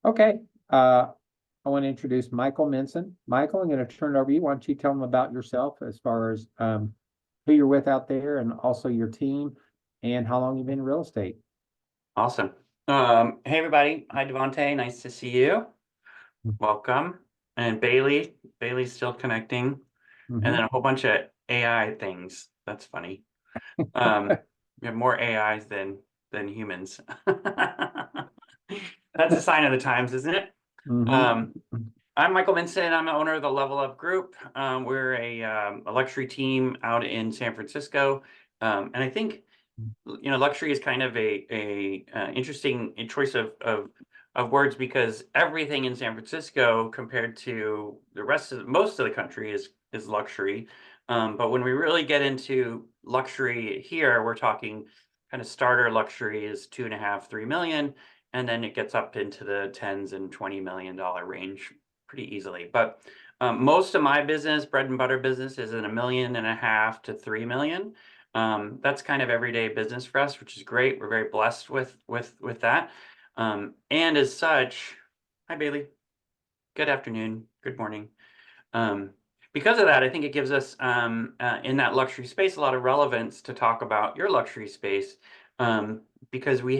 Okay. I want to introduce Michael Minson. Michael, I'm going to turn it over to you. Why don't you tell them about yourself as far as who you're with out there and also your team and how long you've been in real estate. Awesome. Hey everybody. Hi Devontae. Nice to see you. Welcome. And Bailey's still connecting. And then a whole bunch of AI things. That's funny. We have more AIs than humans. That's a sign of the times, isn't it? I'm Michael Minson. I'm the owner of the Level Up Group. We're a luxury team out in San Francisco. And I think luxury is kind of a interesting choice of words, because everything in San Francisco compared to the rest of most of the country is luxury. But when we really get into luxury here, we're talking kind of starter luxury is 2.5, 3 million, and then it gets up into the tens and $20 million range pretty easily. But most of my business, bread and butter business, is in 1.5 million to 3 million. That's kind of everyday business for us, which is great. We're very blessed with that. And as such, hi Bailey, good afternoon, good morning. Because of that, I think it gives us in that luxury space a lot of relevance to talk about your luxury space, because we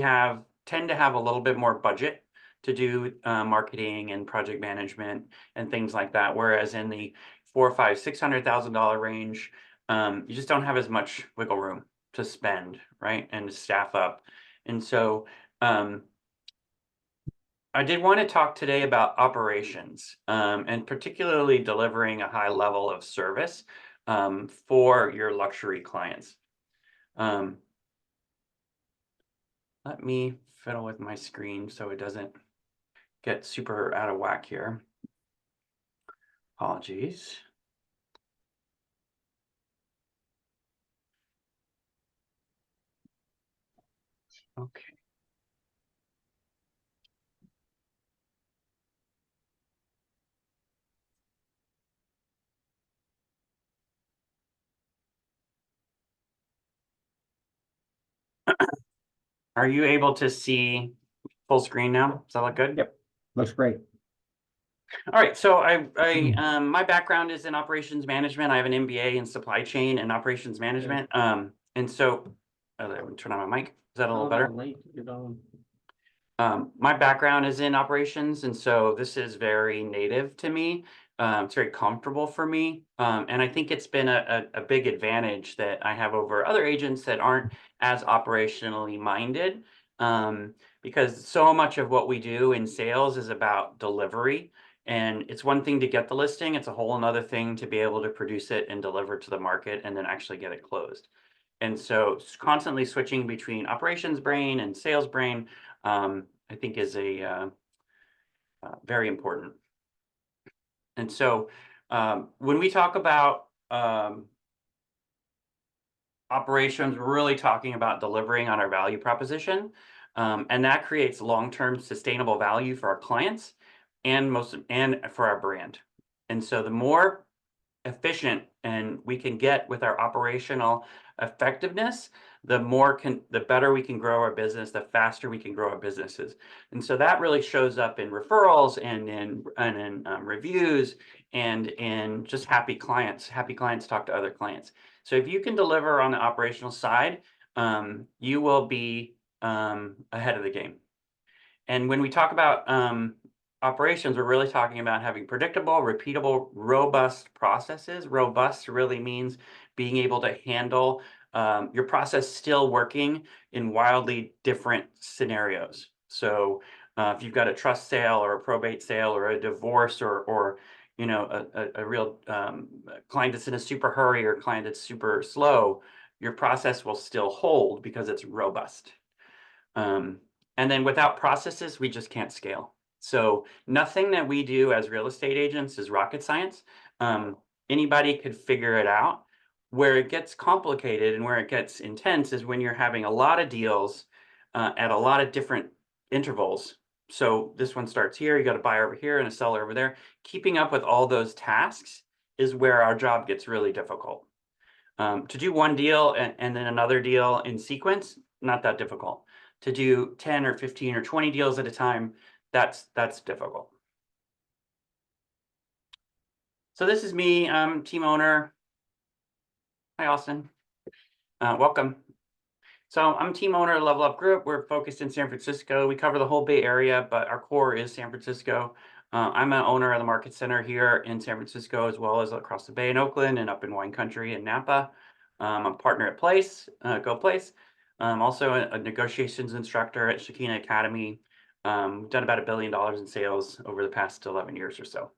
tend to have a little bit more budget to do marketing and project management and things like that. Whereas in the $400,000, $500,000, $600,000 range, you just don't have as much wiggle room to spend, right? And to staff up. And so I did want to talk today about operations, and particularly delivering a high level of service for your luxury clients. Let me fiddle with my screen so it doesn't get super out of whack here. Apologies. Okay. Are you able to see full screen now? Does that look good? Yep, looks great. All right, so my background is in operations management. I have an MBA in supply chain and operations management. And so, turn on my mic. Is that a little better? My background is in operations, and so this is very native to me. It's very comfortable for me, and I think it's been a big advantage that I have over other agents that aren't as operationally minded, because so much of what we do in sales is about delivery. And it's one thing to get the listing, it's a whole another thing to be able to produce it and deliver to the market and then actually get it closed. And so constantly switching between operations brain and sales brain, I think is very important. And so when we talk about operations, we're really talking about delivering on our value proposition. And that creates long-term sustainable value for our clients and for our brand. And so the more efficient and we can get with our operational effectiveness, the better we can grow our business, the faster we can grow our businesses. And so that really shows up in referrals and in reviews and in just happy clients. Happy clients talk to other clients. So if you can deliver on the operational side, you will be ahead of the game. And when we talk about operations, we're really talking about having predictable, repeatable, robust processes. Robust really means being able to handle your process still working in wildly different scenarios. So if you've got a trust sale or a probate sale or a divorce or a real client that's in a super hurry or client that's super slow, your process will still hold because it's robust. And then without processes, we just can't scale. So nothing that we do as real estate agents is rocket science. Anybody could figure it out. Where it gets complicated and where it gets intense is when you're having a lot of deals at a lot of different intervals. So this one starts here, you got a buyer over here and a seller over there. Keeping up with all those tasks is where our job gets really difficult. To do one deal and then another deal in sequence, not that difficult. To do 10 or 15 or 20 deals at a time, that's difficult. So this is me. I'm team owner. Hi, Austin. Welcome. So I'm team owner of Level Up Group. We're focused in San Francisco. We cover the whole Bay Area, but our core is San Francisco. I'm an owner of the Market Center here in San Francisco, as well as across the Bay in Oakland and up in Wine Country in Napa. I'm a partner at Place, Go Place. Also a negotiations instructor at Shekinah Academy. We've done about $1 billion in sales over the past 11 years or so.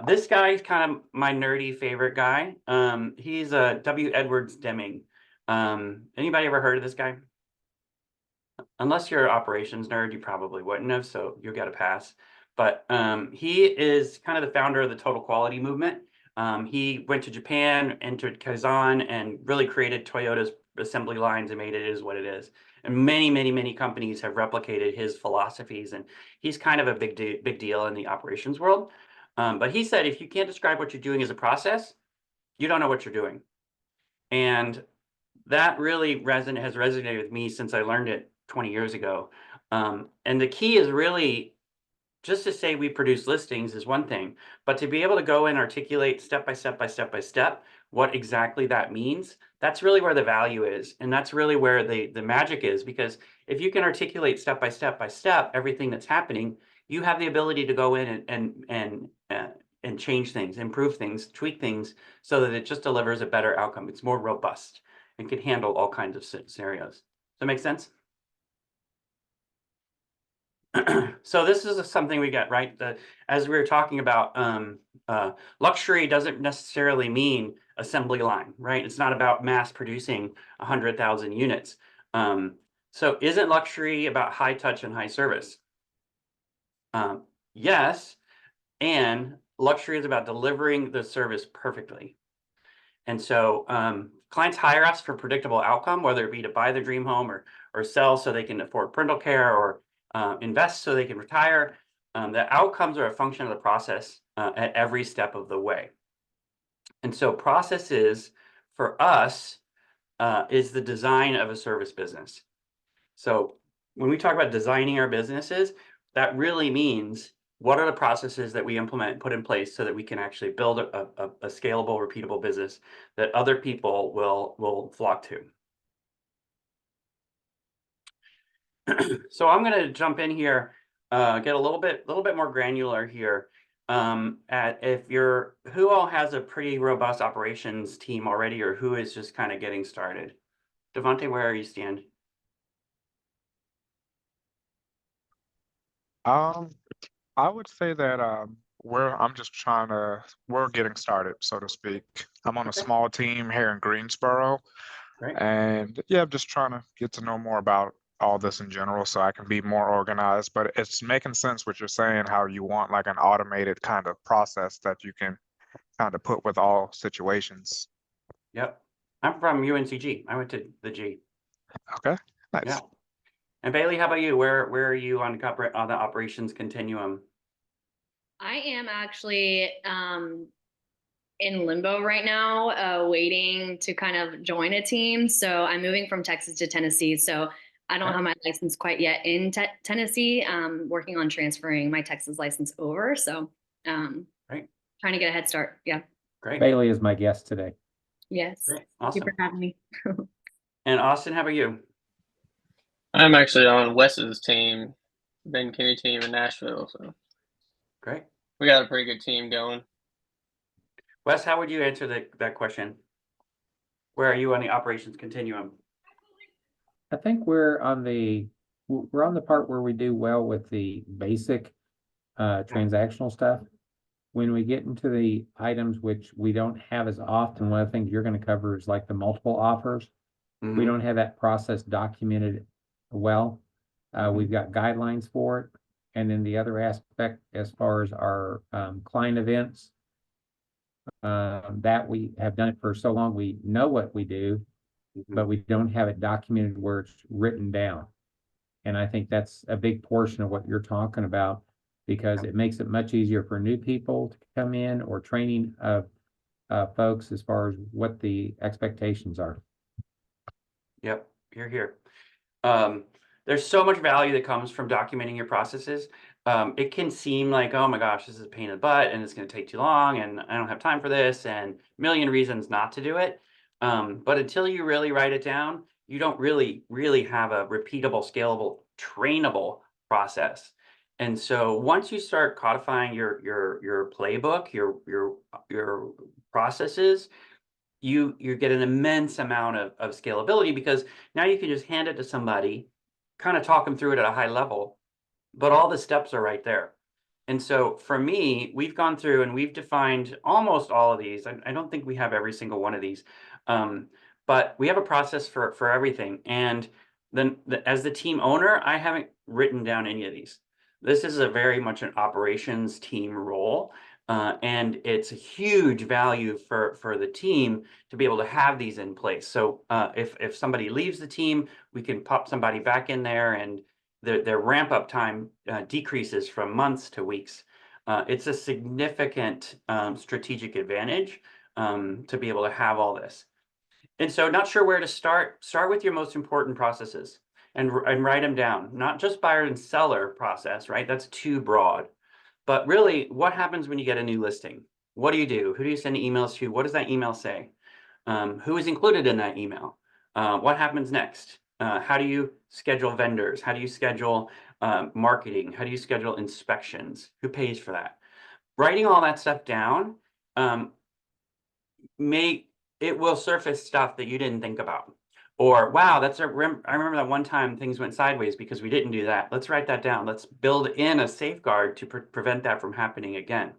This guy is kind of my nerdy favorite guy. He's W. Edwards Deming. Anybody ever heard of this guy? Unless you're an operations nerd, you probably wouldn't have, so you'll get a pass. But he is kind of the founder of the total quality movement. He went to Japan, entered Kaizen, and really created Toyota's assembly lines and made it is what it is. And many companies have replicated his philosophies, and he's kind of a big deal in the operations world. But he said, if you can't describe what you're doing as a process, you don't know what you're doing. And that really has resonated with me since I learned it 20 years ago. And the key is really just to say we produce listings is one thing, but to be able to go and articulate step by step what exactly that means, that's really where the value is. And that's really where the magic is, because if you can articulate step by step everything that's happening, you have the ability to go in and change things, improve things, tweak things so that it just delivers a better outcome. It's more robust and can handle all kinds of scenarios. Does that make sense? So this is something we get, right? As we were talking about, luxury doesn't necessarily mean assembly line, right? It's not about mass producing 100,000 units. So isn't luxury about high touch and high service? Yes, and luxury is about delivering the service perfectly. And so clients hire us for predictable outcome, whether it be to buy the dream home or sell so they can afford parental care or invest so they can retire. The outcomes are a function of the process at every step of the way. And so processes for us is the design of a service business. So when we talk about designing our businesses, that really means what are the processes that we implement and put in place so that we can actually build a scalable, repeatable business that other people will flock to. So I'm going to jump in here, get a little bit more granular here. Who all has a pretty robust operations team already, or who is just kind of getting started? Devontae, where are you stand? I would say that we're getting started, so to speak. I'm on a Okay. small team here in Greensboro, Great. and yeah, I'm just trying to get to know more about all this in general so I can be more organized. But it's making sense what you're saying, how you want like an automated kind of process that you can kind of put with all situations. Yep. I'm from UNCG. I went to the G. Okay, nice. Yeah. And Bailey, how about you? Where are you on the operations continuum? I am actually in limbo right now, waiting to kind of join a team. So I'm moving from Texas to Tennessee. So I don't have my license quite yet in Tennessee. Working on transferring my Texas license over. So Great. Trying to get a head start. Yeah. Great. Bailey is my guest today. Yes. Great. Thank you Awesome. for having me. And Austin, how about you? I'm actually on Wes's team, Ben Kinney team in Nashville. So Great. we got a pretty good team going. Wes, how would you answer that question? Where are you on the operations continuum? I think we're on the part where we do well with the basic transactional stuff. When we get into the items which we don't have as often, one of the things you're going to cover is like the multiple offers. Mhm. We don't have that process documented well. We've got guidelines for it. And then the other aspect, as far as our client events, that we have done it for so long, we know what we do, but we don't have it documented where it's written down. And I think that's a big portion of what you're talking about, because it makes it much easier for new people to come in, or training of folks as far as what the expectations are. Yep, you're here. there's so much value that comes from documenting your processes. It can seem like, oh my gosh, this is a pain in the butt and it's going to take too long and I don't have time for this and a million reasons not to do it. But until you really write it down, you don't really have a repeatable, scalable, trainable process. And so once you start codifying your playbook, your processes, you get an immense amount of scalability, because now you can just hand it to somebody, kind of talk them through it at a high level, but all the steps are right there. And so for me, we've gone through and we've defined almost all of these. I don't think we have every single one of these, but we have a process for everything. And then as the team owner, I haven't written down any of these. This is a very much an operations team role. And it's a huge value for the team to be able to have these in place. So if somebody leaves the team, we can pop somebody back in there, and their ramp up time decreases from months to weeks. It's a significant strategic advantage to be able to have all this. And so not sure where to start. Start with your most important processes and write them down. Not just buyer and seller process, right? That's too broad. But really, what happens when you get a new listing? What do you do? Who do you send emails to? What does that email say? Who is included in that email? What happens next? How do you schedule vendors? How do you schedule marketing? How do you schedule inspections? Who pays for that? Writing all that stuff down it will surface stuff that you didn't think about. Or, wow, I remember that one time things went sideways because we didn't do that. Let's write that down. Let's build in a safeguard to prevent that from happening again.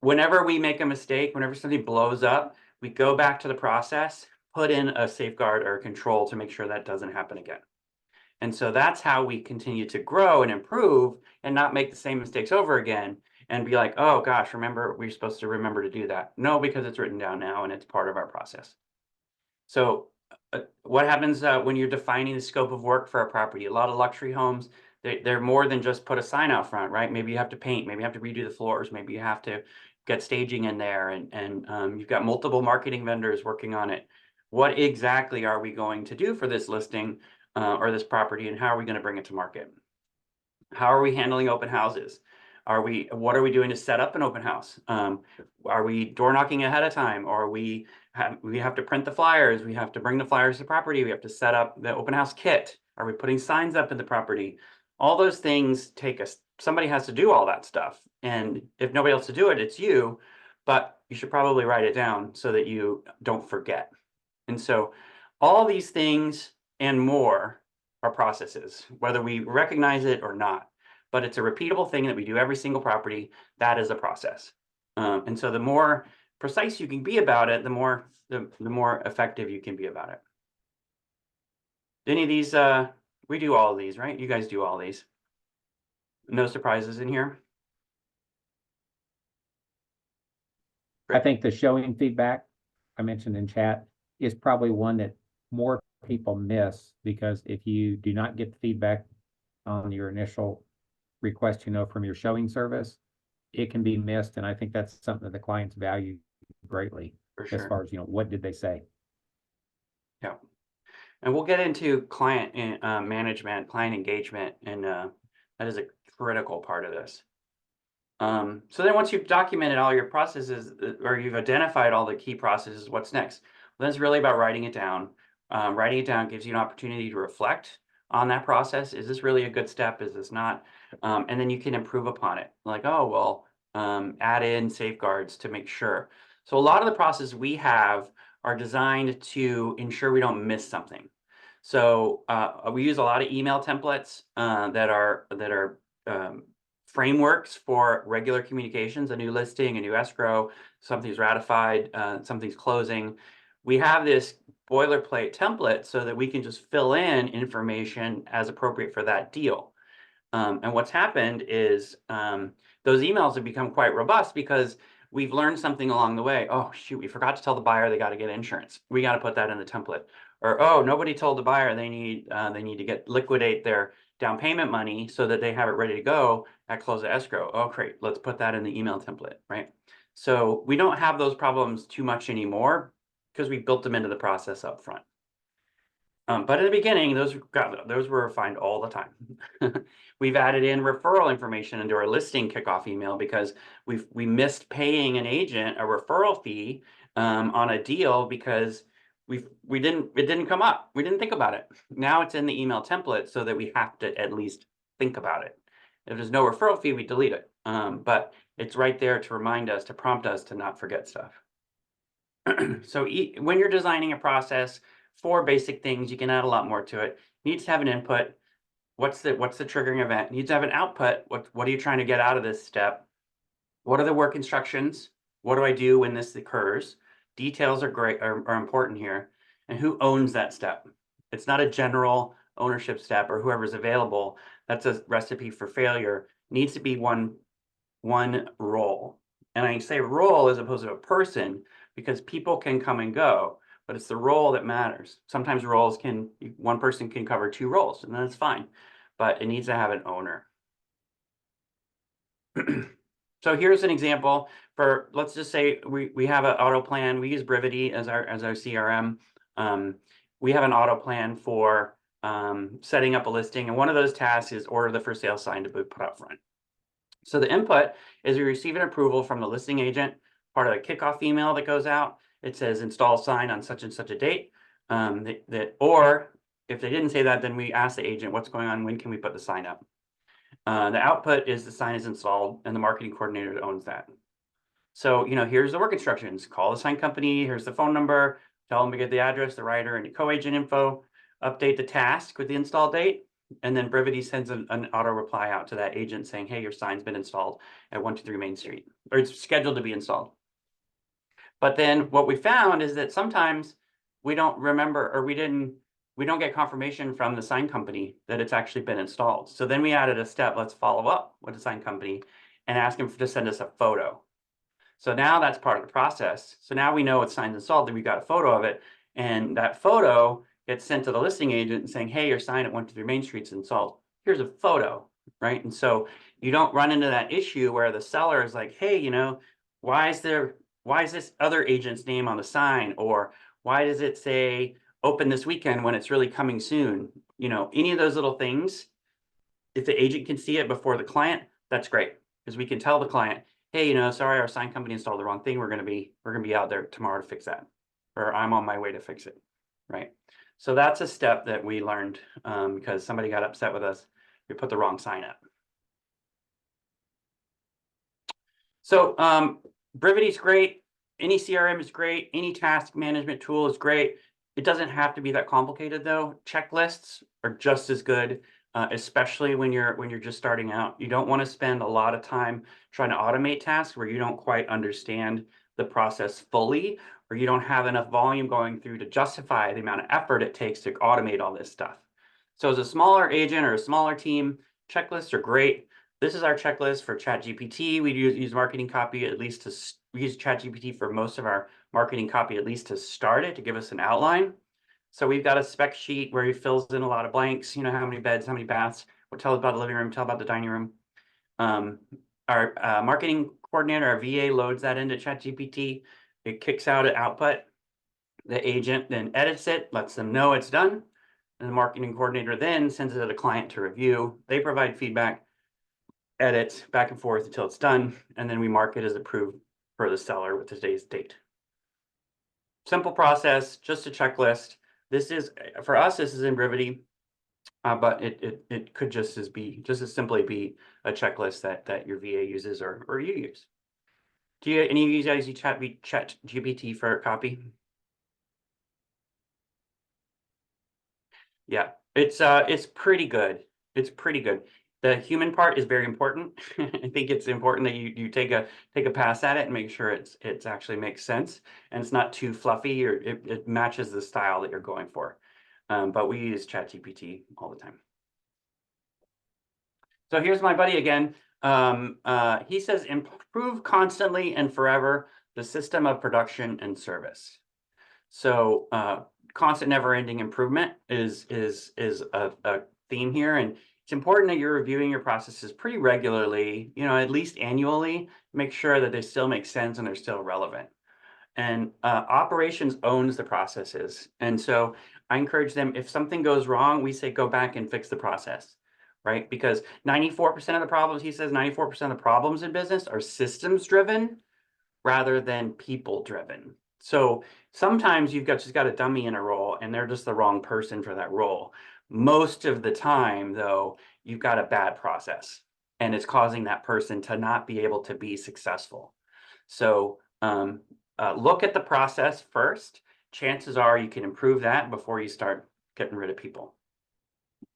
Whenever we make a mistake, whenever something blows up, we go back to the process, put in a safeguard or a control to make sure that doesn't happen again. And so that's how we continue to grow and improve and not make the same mistakes over again and be like, oh gosh, remember, we're supposed to remember to do that. No, because it's written down now and it's part of our process. So what happens when you're defining the scope of work for a property? A lot of luxury homes, they're more than just put a sign out front, right? Maybe you have to paint, maybe you have to redo the floors, maybe you have to get staging in there, and you've got multiple marketing vendors working on it. What exactly are we going to do for this listing or this property, and how are we going to bring it to market? How are we handling open houses? What are we doing to set up an open house? Are we door knocking ahead of time, or we have to print the flyers? We have to bring the flyers to the property. We have to set up the open house kit. Are we putting signs up in the property? All those things somebody has to do all that stuff. And if nobody else to do it, it's you, but you should probably write it down so that you don't forget. And so all these things and more are processes, whether we recognize it or not. But it's a repeatable thing that we do every single property. That is a process. And so the more precise you can be about it, the more effective you can be about it. Any of these, we do all of these, right? You guys do all these. No surprises in here? I think the showing feedback I mentioned in chat is probably one that more people miss, because if you do not get the feedback on your initial request, from your showing service, it can be missed. And I think that's something that the clients value greatly. For sure. As far as, what did they say? Yeah. And we'll get into client management, client engagement, and that is a critical part of this. So then once you've documented all your processes, or you've identified all the key processes, what's next? Well, then it's really about writing it down. Writing it down gives you an opportunity to reflect on that process. Is this really a good step? Is this not? And then you can improve upon it. Like, oh, well, add in safeguards to make sure. So a lot of the processes we have are designed to ensure we don't miss something. So we use a lot of email templates that are frameworks for regular communications, a new listing, a new escrow, something's ratified, something's closing. We have this boilerplate template so that we can just fill in information as appropriate for that deal. And what's happened is those emails have become quite robust because we've learned something along the way. Oh, shoot, we forgot to tell the buyer they got to get insurance. We got to put that in the template. Or, oh, nobody told the buyer they need to liquidate their down payment money so that they have it ready to go at close of escrow. Oh, great. Let's put that in the email template, right? So we don't have those problems too much anymore because we built them into the process up front. But in the beginning, those were refined all the time. We've added in referral information into our listing kickoff email because we missed paying an agent a referral fee on a deal because it didn't come up. We didn't think about it. Now it's in the email template so that we have to at least think about it. If there's no referral fee, we delete it. But it's right there to remind us, to prompt us to not forget stuff. So when you're designing a process for basic things, you can add a lot more to it. Needs to have an input. What's the triggering event? Needs to have an output. What are you trying to get out of this step? What are the work instructions? What do I do when this occurs? Details are important here. And who owns that step? It's not a general ownership step or whoever's available. That's a recipe for failure. It needs to be one role. And I say role as opposed to a person because people can come and go, but it's the role that matters. Sometimes one person can cover 2 roles, and that's fine, but it needs to have an owner. So here's an example for, let's just say we have an auto plan. We use Brevity as our CRM. We have an auto plan for setting up a listing, and one of those tasks is order the for sale sign to be put up front. So the input is we receive an approval from the listing agent, part of the kickoff email that goes out. It says install sign on such and such a date. Or if they didn't say that, then we ask the agent what's going on, when can we put the sign up? The output is the sign is installed and the marketing coordinator owns that. So, here's the work instructions. Call the sign company, here's the phone number, tell them to get the address, the writer, and the co-agent info, update the task with the install date. And then Brevity sends an auto reply out to that agent saying, hey, your sign's been installed at 123 Main Street, or it's scheduled to be installed. But then what we found is that sometimes we don't remember, or we don't get confirmation from the sign company that it's actually been installed. So then we added a step, let's follow up with the sign company and ask them to send us a photo. So now that's part of the process. So now we know it's signed installed, that we got a photo of it, and that photo gets sent to the listing agent saying, hey, your sign at 123 Main Street's installed. Here's a photo, right? And so you don't run into that issue where the seller is like, hey, why is this other agent's name on the sign? Or why does it say open this weekend when it's really coming soon? Any of those little things, if the agent can see it before the client, that's great. Because we can tell the client, hey, sorry, our sign company installed the wrong thing. We're gonna be out there tomorrow to fix that. Or I'm on my way to fix it, right? So that's a step that we learned because somebody got upset with us. We put the wrong sign up. So Brevity's great. Any CRM is great. Any task management tool is great. It doesn't have to be that complicated though. Checklists are just as good, especially when you're just starting out. You don't want to spend a lot of time trying to automate tasks where you don't quite understand the process fully, or you don't have enough volume going through to justify the amount of effort it takes to automate all this stuff. So as a smaller agent or a smaller team, checklists are great. This is our checklist for ChatGPT. We use marketing copy at least we use ChatGPT for most of our marketing copy, at least to start it, to give us an outline. So we've got a spec sheet where he fills in a lot of blanks, how many beds, how many baths, tell us about the living room, tell about the dining room. Our marketing coordinator, our VA, loads that into ChatGPT. It kicks out an output. The agent then edits it, lets them know it's done. And the marketing coordinator then sends it to the client to review. They provide feedback, edit back and forth until it's done. And then we mark it as approved for the seller with today's date. Simple process, just a checklist. This is, for us, this is in Brevity, but it could just as simply be a checklist that your VA uses or you use. Do any of you guys use ChatGPT for copy? Yeah, it's pretty good. It's pretty good. The human part is very important. I think it's important that you take a pass at it and make sure it's actually makes sense and it's not too fluffy, or it matches the style that you're going for. But we use ChatGPT all the time. So here's my buddy again. He says, improve constantly and forever the system of production and service. So constant never-ending improvement is a theme here, and it's important that you're reviewing your processes pretty regularly, at least annually. Make sure that they still make sense and they're still relevant. And operations owns the processes, and so I encourage them, if something goes wrong, we say, go back and fix the process, right? Because 94% of the problems, he says 94% of the problems in business are systems driven rather than people driven. So sometimes you've just got a dummy in a role and they're just the wrong person for that role. Most of the time though, you've got a bad process and it's causing that person to not be able to be successful. So look at the process first. Chances are you can improve that before you start getting rid of people.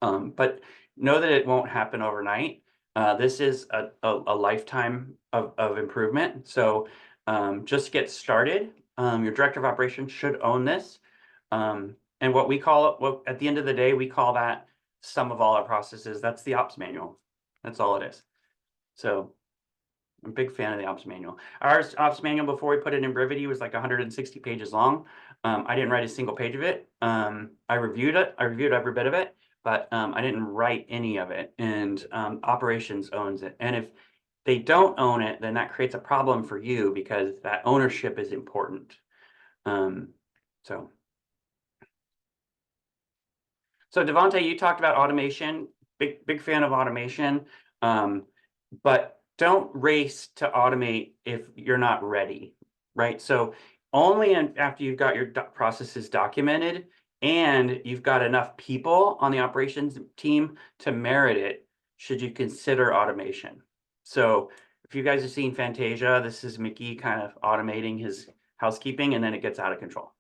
But know that it won't happen overnight. This is a lifetime of improvement. So just get started. Your director of operations should own this. And what we call it, well, at the end of the day, we call that sum of all our processes. That's the ops manual. That's all it is. So I'm a big fan of the ops manual. Our ops manual before we put it in Brevity was like 160 pages long. I didn't write a single page of it. I reviewed it. I reviewed every bit of it, but I didn't write any of it. And operations owns it. And if they don't own it, then that creates a problem for you because that ownership is important. So Devontae, you talked about automation. Big fan of automation, but don't race to automate if you're not ready, right? So only after you've got your processes documented and you've got enough people on the operations team to merit it, should you consider automation. So if you guys have seen Fantasia, this is Mickey kind of automating his housekeeping and then it gets out of control.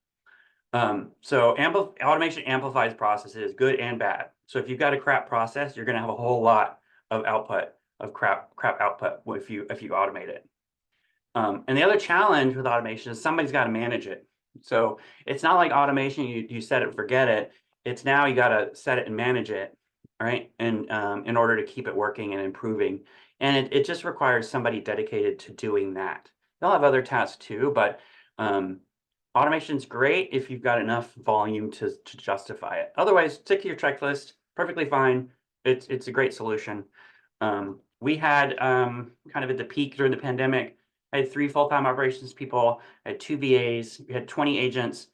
So automation amplifies processes, good and bad. So if you've got a crap process, you're going to have a whole lot of output of crap output if you automate it. And the other challenge with automation is somebody's got to manage it. So it's not like automation, you set it, forget it. It's now you got to set it and manage it, right? And in order to keep it working and improving. And it just requires somebody dedicated to doing that. They'll have other tasks too, but automation's great if you've got enough volume to justify it. Otherwise, stick to your checklist, perfectly fine. It's a great solution. We had kind of at the peak during the pandemic, I had 3 full-time operations people, I had 2 VAs, we had 20 agents,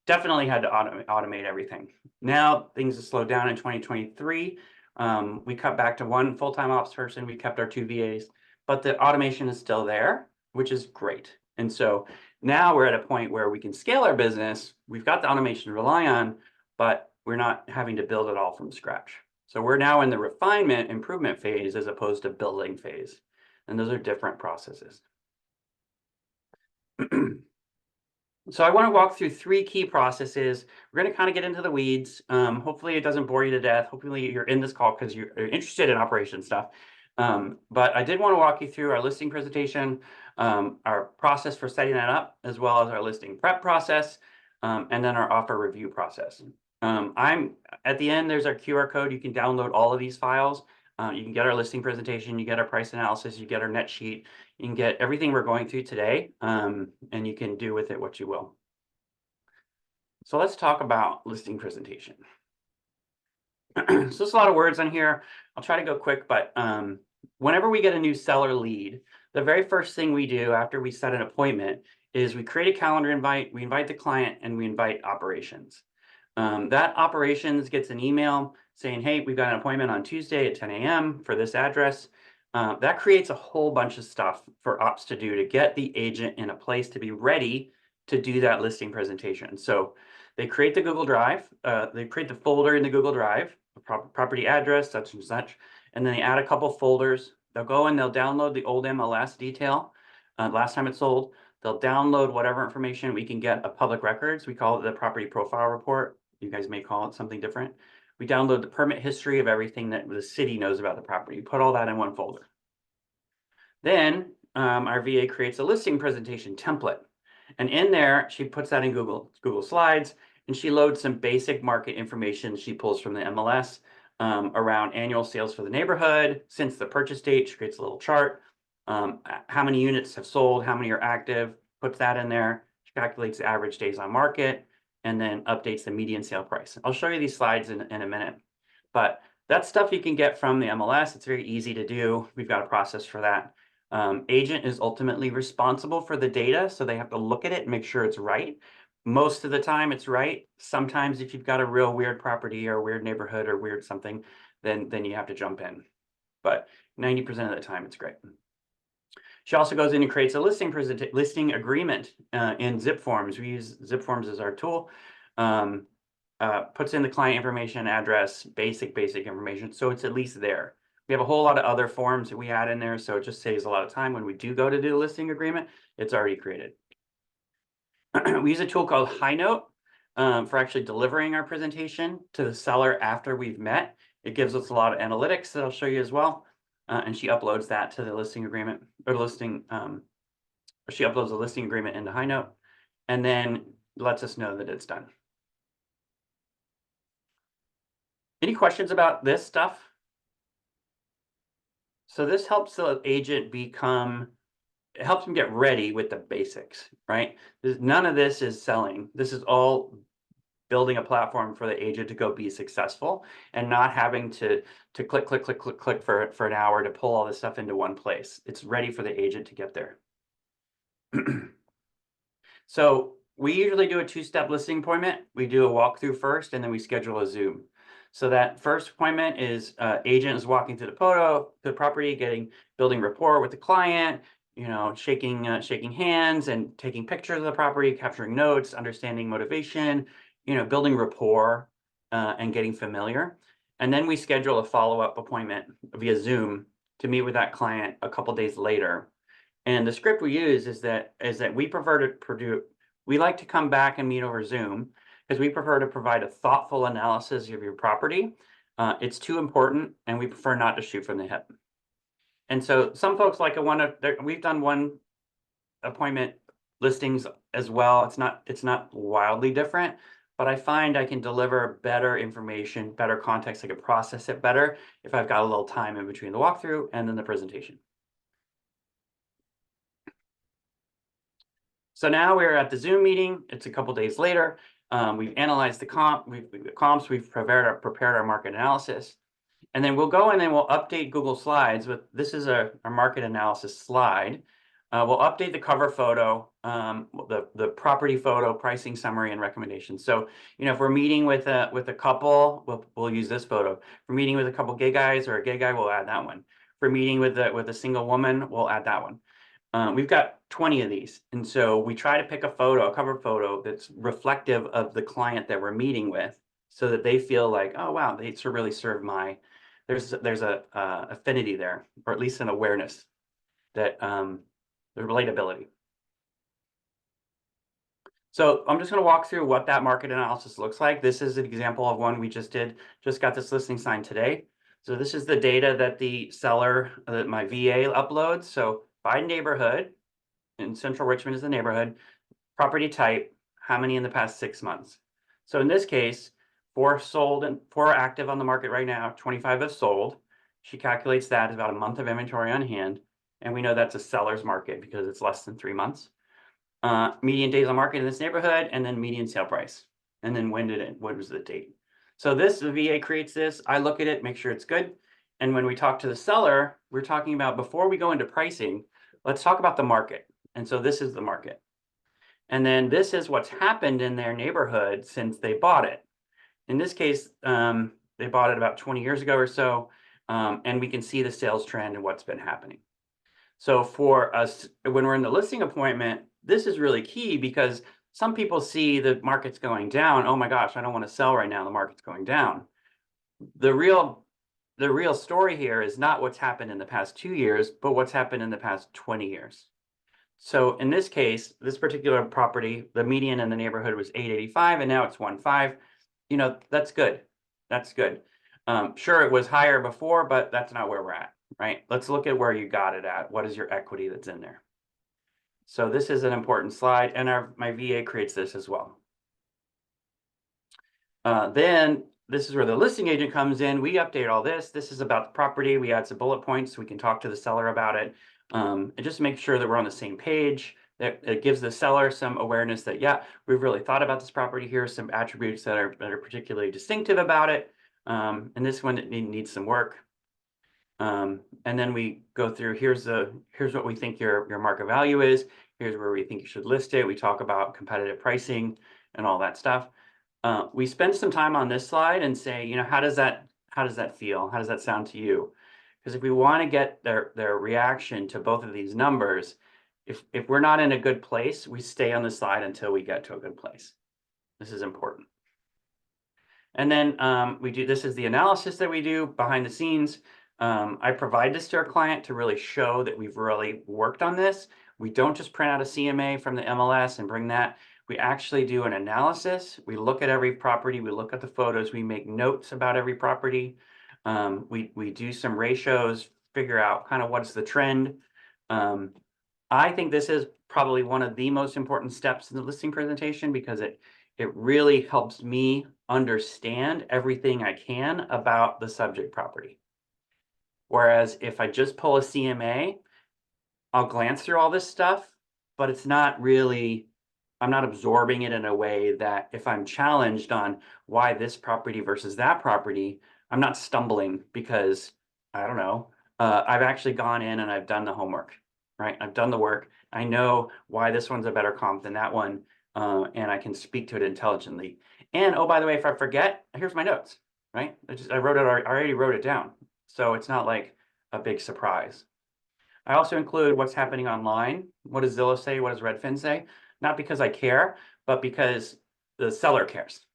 definitely had to automate everything. Now things have slowed down in 2023. We cut back to 1 full-time ops person, we kept our 2 VAs, but the automation is still there, which is great. And so now we're at a point where we can scale our business. We've got the automation to rely on, but we're not having to build it all from scratch. So we're now in the refinement improvement phase as opposed to building phase. And those are different processes. So I want to walk through 3 key processes. We're going to kind of get into the weeds. Hopefully it doesn't bore you to death. Hopefully you're in this call because you're interested in operation stuff. But I did want to walk you through our listing presentation, our process for setting that up, as well as our listing prep process, and then our offer review process. I'm at the end, there's our QR code. You can download all of these files. You can get our listing presentation, you get our price analysis, you get our net sheet, you can get everything we're going through today, and you can do with it what you will. So let's talk about listing presentation. So there's a lot of words on here. I'll try to go quick, but whenever we get a new seller lead, the very first thing we do after we set an appointment is we create a calendar invite, we invite the client, and we invite operations. That operations gets an email saying, hey, we've got an appointment on Tuesday at 10 a.m. for this address. That creates a whole bunch of stuff for ops to do to get the agent in a place to be ready to do that listing presentation. So they create the Google Drive, they create the folder in the Google Drive, property address, such and such, and then they add a couple folders. They'll go and they'll download the old MLS detail, last time it sold. They'll download whatever information we can get of public records. We call it the property profile report. You guys may call it something different. We download the permit history of everything that the city knows about the property. Put all that in one folder. Then our VA creates a listing presentation template. And in there, she puts that in Google Slides, and she loads some basic market information she pulls from the MLS around annual sales for the neighborhood. Since the purchase date, she creates a little chart. How many units have sold, how many are active, puts that in there. She calculates the average days on market, and then updates the median sale price. I'll show you these slides in a minute, but that's stuff you can get from the MLS. It's very easy to do. We've got a process for that. Agent is ultimately responsible for the data, so they have to look at it and make sure it's right. Most of the time it's right. Sometimes if you've got a real weird property or a weird neighborhood or weird something, then you have to jump in. But 90% of the time it's great. She also goes in and creates a listing agreement in zip forms. We use zip forms as our tool. Puts in the client information, address, basic information, so it's at least there. We have a whole lot of other forms that we add in there, so it just saves a lot of time when we do go to do a listing agreement. It's already created. We use a tool called High Note for actually delivering our presentation to the seller after we've met. It gives us a lot of analytics that I'll show you as well. And she uploads that to the listing agreement or listing. She uploads the listing agreement into High Note and then lets us know that it's done. Any questions about this stuff? So this helps the agent it helps them get ready with the basics, right? None of this is selling. This is all building a platform for the agent to go be successful and not having to click for an hour to pull all this stuff into one place. It's ready for the agent to get there. So we usually do a two-step listing appointment. We do a walkthrough first, and then we schedule a Zoom. So that first appointment is agent is walking through the property, building rapport with the client, shaking hands and taking pictures of the property, capturing notes, understanding motivation, building rapport and getting familiar. And then we schedule a follow-up appointment via Zoom to meet with that client a couple days later. And the script we use is that we like to come back and meet over Zoom because we prefer to provide a thoughtful analysis of your property. It's too important, and we prefer not to shoot from the hip. And so some folks we've done one appointment listings as well. It's not wildly different, but I find I can deliver better information, better context. I can process it better if I've got a little time in between the walkthrough and then the presentation. So now we're at the Zoom meeting. It's a couple days later. We've analyzed the comps. We've prepared our market analysis. And then we'll go and then we'll update Google Slides this is our market analysis slide. We'll update the cover photo, the property photo, pricing summary, and recommendations. So, if we're meeting with a couple, we'll use this photo. If we're meeting with a couple gay guys or a gay guy, we'll add that one. If we're meeting with a single woman, we'll add that one. We've got 20 of these. And so we try to pick a cover photo that's reflective of the client that we're meeting with so that they feel like, oh, wow, they really serve there's a affinity there, or at least an awareness that the relatability. So I'm just going to walk through what that market analysis looks like. This is an example of one we just got this listing signed today. So this is the data that the seller, that my VA uploads. So by neighborhood, in Central Richmond is the neighborhood, property type, how many in the past 6 months. So in this case, 4 sold and 4 active on the market right now, 25 have sold. She calculates that as about a month of inventory on hand. And we know that's a seller's market because it's less than 3 months. Median days on market in this neighborhood, and then median sale price. And then what was the date? So the VA creates this. I look at it, make sure it's good. And when we talk to the seller, we're talking about, before we go into pricing, let's talk about the market. And so this is the market. And then this is what's happened in their neighborhood since they bought it. In this case, they bought it about 20 years ago or so. And we can see the sales trend and what's been happening. So for us, when we're in the listing appointment, this is really key because some people see the market's going down. Oh my gosh, I don't want to sell right now. The market's going down. The real story here is not what's happened in the past 2 years, but what's happened in the past 20 years. So in this case, this particular property, the median in the neighborhood was 885, and now it's 1.5. That's good. That's good. Sure, it was higher before, but that's not where we're at, right? Let's look at where you got it at. What is your equity that's in there? So this is an important slide, and my VA creates this as well. Then this is where the listing agent comes in. We update all this. This is about the property. We add some bullet points so we can talk to the seller about it, and just make sure that we're on the same page. That it gives the seller some awareness that, yeah, we've really thought about this property. Here are some attributes that are particularly distinctive about it. And this one needs some work. And then we go through, here's what we think your market value is. Here's where we think you should list it. We talk about competitive pricing and all that stuff. We spend some time on this slide and say, you know, how does that feel? How does that sound to you? Because if we want to get their reaction to both of these numbers, if we're not in a good place, we stay on the slide until we get to a good place. This is important. And then this is the analysis that we do behind the scenes. I provide this to our client to really show that we've really worked on this. We don't just print out a CMA from the MLS and bring that. We actually do an analysis. We look at every property. We look at the photos. We make notes about every property. We do some ratios, figure out kind of what's the trend. I think this is probably one of the most important steps in the listing presentation because it really helps me understand everything I can about the subject property. Whereas if I just pull a CMA, I'll glance through all this stuff, but it's not really, I'm not absorbing it in a way that if I'm challenged on why this property versus that property, I'm not stumbling because, I don't know, I've actually gone in and I've done the homework, right? I've done the work. I know why this one's a better comp than that one, and I can speak to it intelligently. And oh, by the way, if I forget, here's my notes, right? I already wrote it down. So it's not like a big surprise. I also include what's happening online. What does Zillow say? What does Redfin say? Not because I care, but because the seller cares.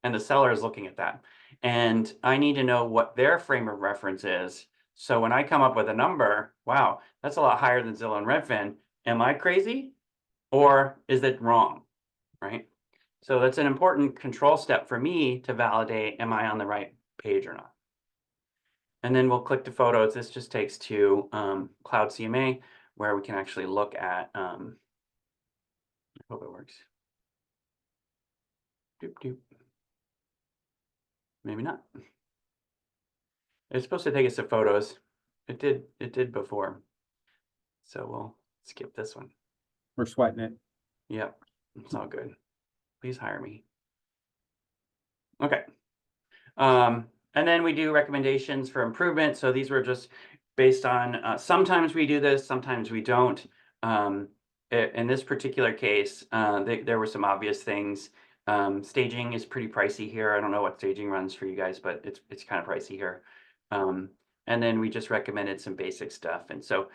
And the seller is looking at that. And I need to know what their frame of reference is. So when I come up with a number, wow, that's a lot higher than Zillow and Redfin. Am I crazy? Or is it wrong? Right? So that's an important control step for me to validate, am I on the right page or not? And then we'll click to photos. This just takes to Cloud CMA, where we can actually look at, I hope it works. Doop, doop. Maybe not. It's supposed to take us to photos. It did before. So we'll skip this one. We're sweating it. Yep, it's all good. Please hire me. Okay. And then we do recommendations for improvement. So these were just based on, sometimes we do this, sometimes we don't. In this particular case, there were some obvious things. Staging is pretty pricey here. I don't know what staging runs for you guys, but it's kind of pricey here. And then we just recommended some basic stuff. And so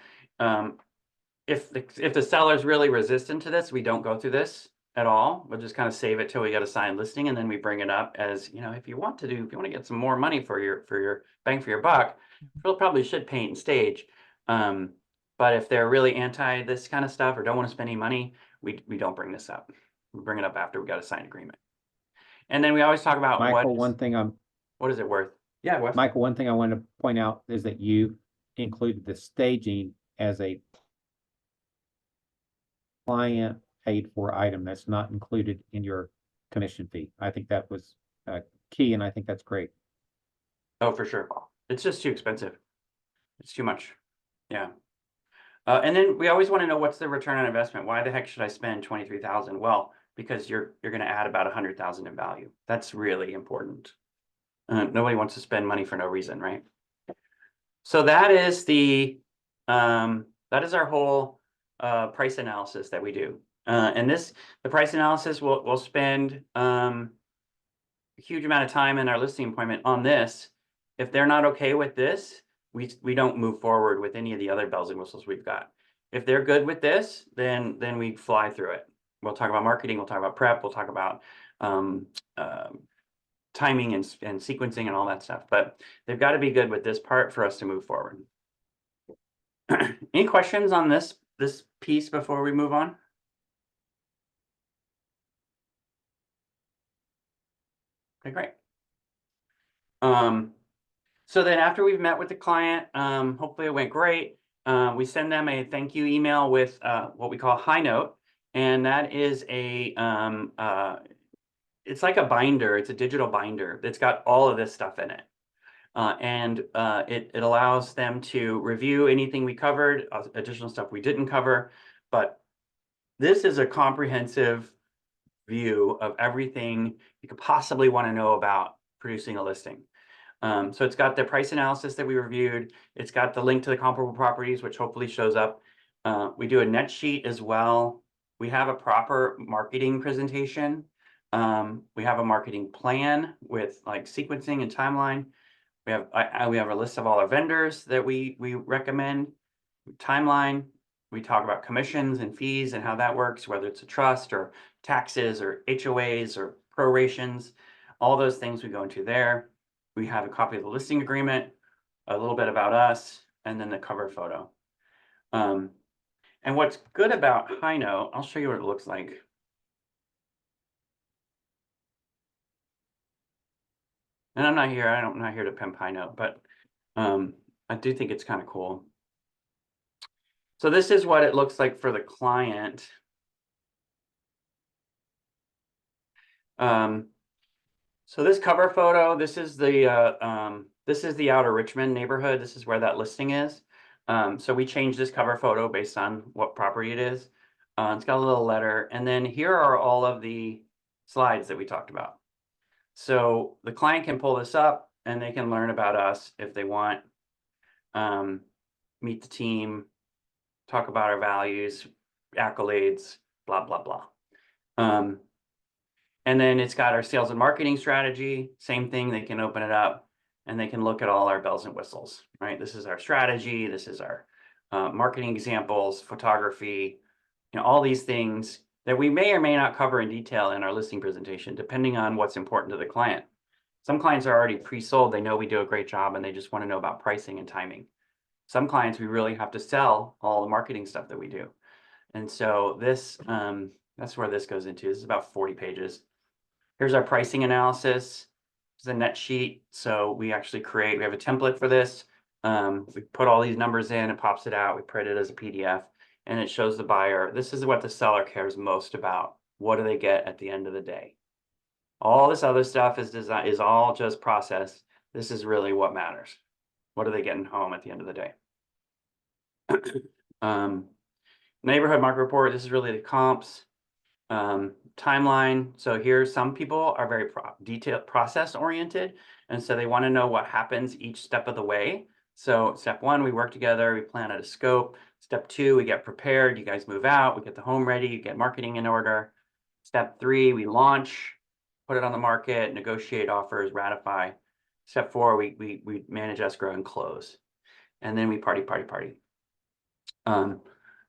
if the seller's really resistant to this, we don't go through this at all. We'll just kind of save it till we get a signed listing, and then we bring it up as, you know, if you want to get some more money for your bang for your buck, you probably should paint and stage. But if they're really anti this kind of stuff or don't want to spend any money, we don't bring this up. We bring it up after we got a signed agreement. And then we always talk about Michael, what is it worth? Yeah, Wes. Michael, one thing I wanted to point out is that you included the staging as a client paid for item that's not included in your commission fee. I think that was key, and I think that's great. Oh, for sure. It's just too expensive. It's too much. Yeah. And then we always want to know what's the return on investment. Why the heck should I spend $23,000? Well, because you're going to add about $100,000 in value. That's really important. Nobody wants to spend money for no reason, right? So that is our whole price analysis that we do. And the price analysis, we'll spend a huge amount of time in our listing appointment on this. If they're not okay with this, we don't move forward with any of the other bells and whistles we've got. If they're good with this, then we fly through it. We'll talk about marketing, we'll talk about prep, we'll talk about timing and sequencing and all that stuff. But they've got to be good with this part for us to move forward. Any questions on this piece before we move on? Okay, great. So then after we've met with the client, hopefully it went great. We send them a thank you email with what we call a high note. And that is it's like a binder. It's a digital binder that's got all of this stuff in it. It allows them to review anything we covered, additional stuff we didn't cover. But this is a comprehensive view of everything you could possibly want to know about producing a listing. So it's got the price analysis that we reviewed. It's got the link to the comparable properties, which hopefully shows up. We do a net sheet as well. We have a proper marketing presentation. We have a marketing plan with like sequencing and timeline. We have a list of all our vendors that we recommend, timeline. We talk about commissions and fees and how that works, whether it's a trust or taxes or HOAs or prorations, all those things we go into there. We have a copy of the listing agreement, a little bit about us, and then the cover photo. And what's good about High Note, I'll show you what it looks like. And I'm not here to pimp High Note, but I do think it's kind of cool. So this is what it looks like for the client. So this cover photo, this is the Outer Richmond neighborhood. This is where that listing is. So we changed this cover photo based on what property it is. It's got a little letter, and then here are all of the slides that we talked about. So the client can pull this up and they can learn about us if they want, meet the team, talk about our values, accolades, blah, blah, blah. And then it's got our sales and marketing strategy. Same thing, they can open it up and they can look at all our bells and whistles, right? This is our strategy. This is our marketing examples, photography, all these things that we may or may not cover in detail in our listing presentation, depending on what's important to the client. Some clients are already pre-sold. They know we do a great job and they just want to know about pricing and timing. Some clients, we really have to sell all the marketing stuff that we do. And so this, that's where this goes into. This is about 40 pages. Here's our pricing analysis. This is a net sheet. So we actually we have a template for this. We put all these numbers in, it pops it out. We print it as a PDF and it shows the buyer. This is what the seller cares most about. What do they get at the end of the day? All this other stuff is all just process. This is really what matters. What are they getting home at the end of the day? Neighborhood market report. This is really the comps. Timeline. So here, some people are very detailed, process oriented. And so they want to know what happens each step of the way. So step 1, we work together, we plan out a scope. Step 2, we get prepared. You guys move out, we get the home ready, you get marketing in order. Step 3, we launch, put it on the market, negotiate offers, ratify. Step 4, we manage escrow and close. And then we party.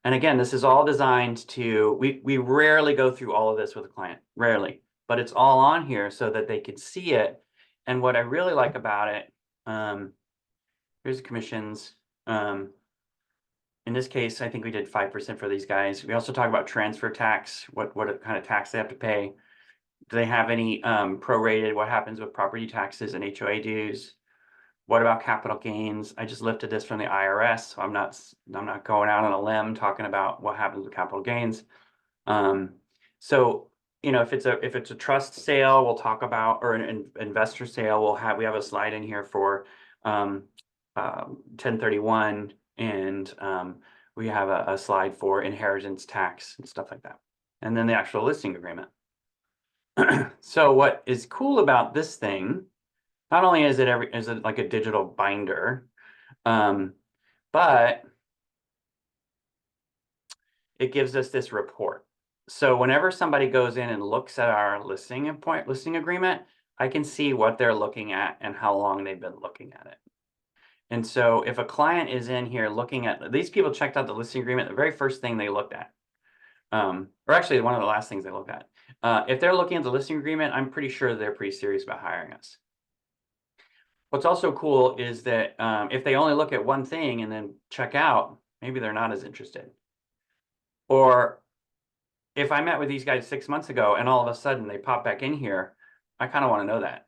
And again, this is all designed to, we rarely go through all of this with a client, rarely, but it's all on here so that they can see it. And what I really like about it, here's commissions. In this case, I think we did 5% for these guys. We also talk about transfer tax, what kind of tax they have to pay. Do they have any prorated, what happens with property taxes and HOA dues? What about capital gains? I just lifted this from the IRS, so I'm not going out on a limb talking about what happens with capital gains. So if it's a trust sale, we'll talk about, or an investor sale, we have a slide in here for 1031, and we have a slide for inheritance tax and stuff like that, and then the actual listing agreement. So what is cool about this thing? Not only is it like a digital binder, but it gives us this report. So whenever somebody goes in and looks at our listing agreement, I can see what they're looking at and how long they've been looking at it. And so if a client is in here looking at, these people checked out the listing agreement, the very first thing they looked at, or actually one of the last things they looked at. If they're looking at the listing agreement, I'm pretty sure they're pretty serious about hiring us. What's also cool is that if they only look at one thing and then check out, maybe they're not as interested. Or if I met with these guys 6 months ago and all of a sudden they pop back in here, I kind of want to know that,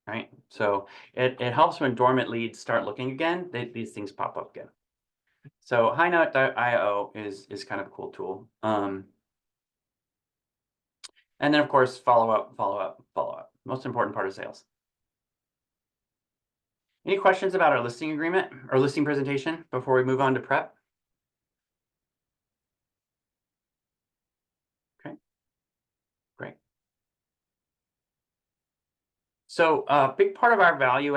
right? So it helps when dormant leads start looking again, these things pop up again. So highnote.io is kind of a cool tool. And then of course, follow up. Most important part of sales. Any questions about our listing agreement or listing presentation before we move on to prep? Okay, great. So a big part of our value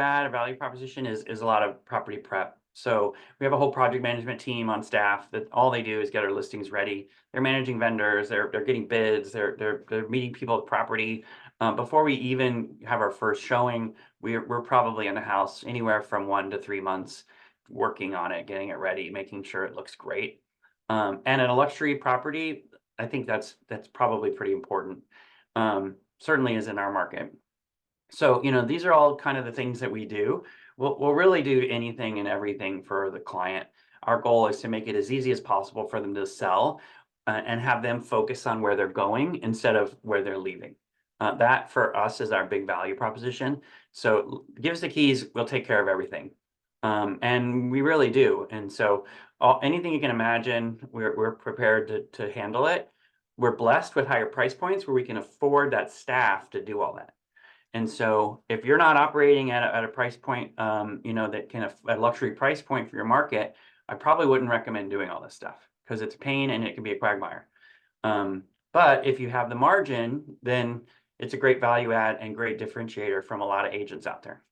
proposition is a lot of property prep. So we have a whole project management team on staff that all they do is get our listings ready. They're managing vendors, they're getting bids, they're meeting people at property. Before we even have our first showing, we're probably in the house anywhere from 1 to 3 months working on it, getting it ready, making sure it looks great. And in a luxury property, I think that's probably pretty important. Certainly is in our market. So, these are all kind of the things that we do. We'll really do anything and everything for the client. Our goal is to make it as easy as possible for them to sell and have them focus on where they're going instead of where they're leaving. That for us is our big value proposition. So give us the keys, we'll take care of everything. And we really do. And so anything you can imagine, we're prepared to handle it. We're blessed with higher price points where we can afford that staff to do all that. And so if you're not operating at a price point, that can a luxury price point for your market, I probably wouldn't recommend doing all this stuff because it's a pain and it can be a quagmire. But if you have the margin, then it's a great value add and great differentiator from a lot of agents out there.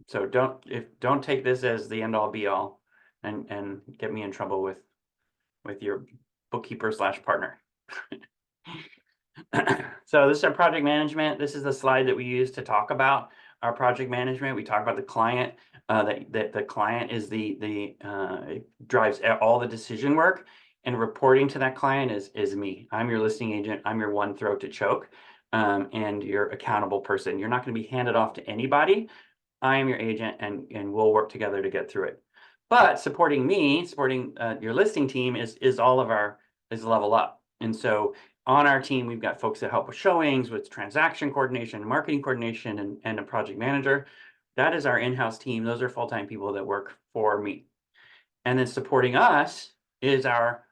So don't take this as the end all be all and get me in trouble with your bookkeeper / partner. So this is our project management. This is the slide that we use to talk about our project management. We talk about the client, that the client is it drives all the decision work, and reporting to that client is me. I'm your listing agent. I'm your one throat to choke, and your accountable person. You're not going to be handed off to anybody. I am your agent, and we'll work together to get through it. But supporting your listing team is level up. And so on our team, we've got folks that help with showings, with transaction coordination, marketing coordination, and a project manager. That is our in-house team. Those are full-time people that work for me. And then supporting us is our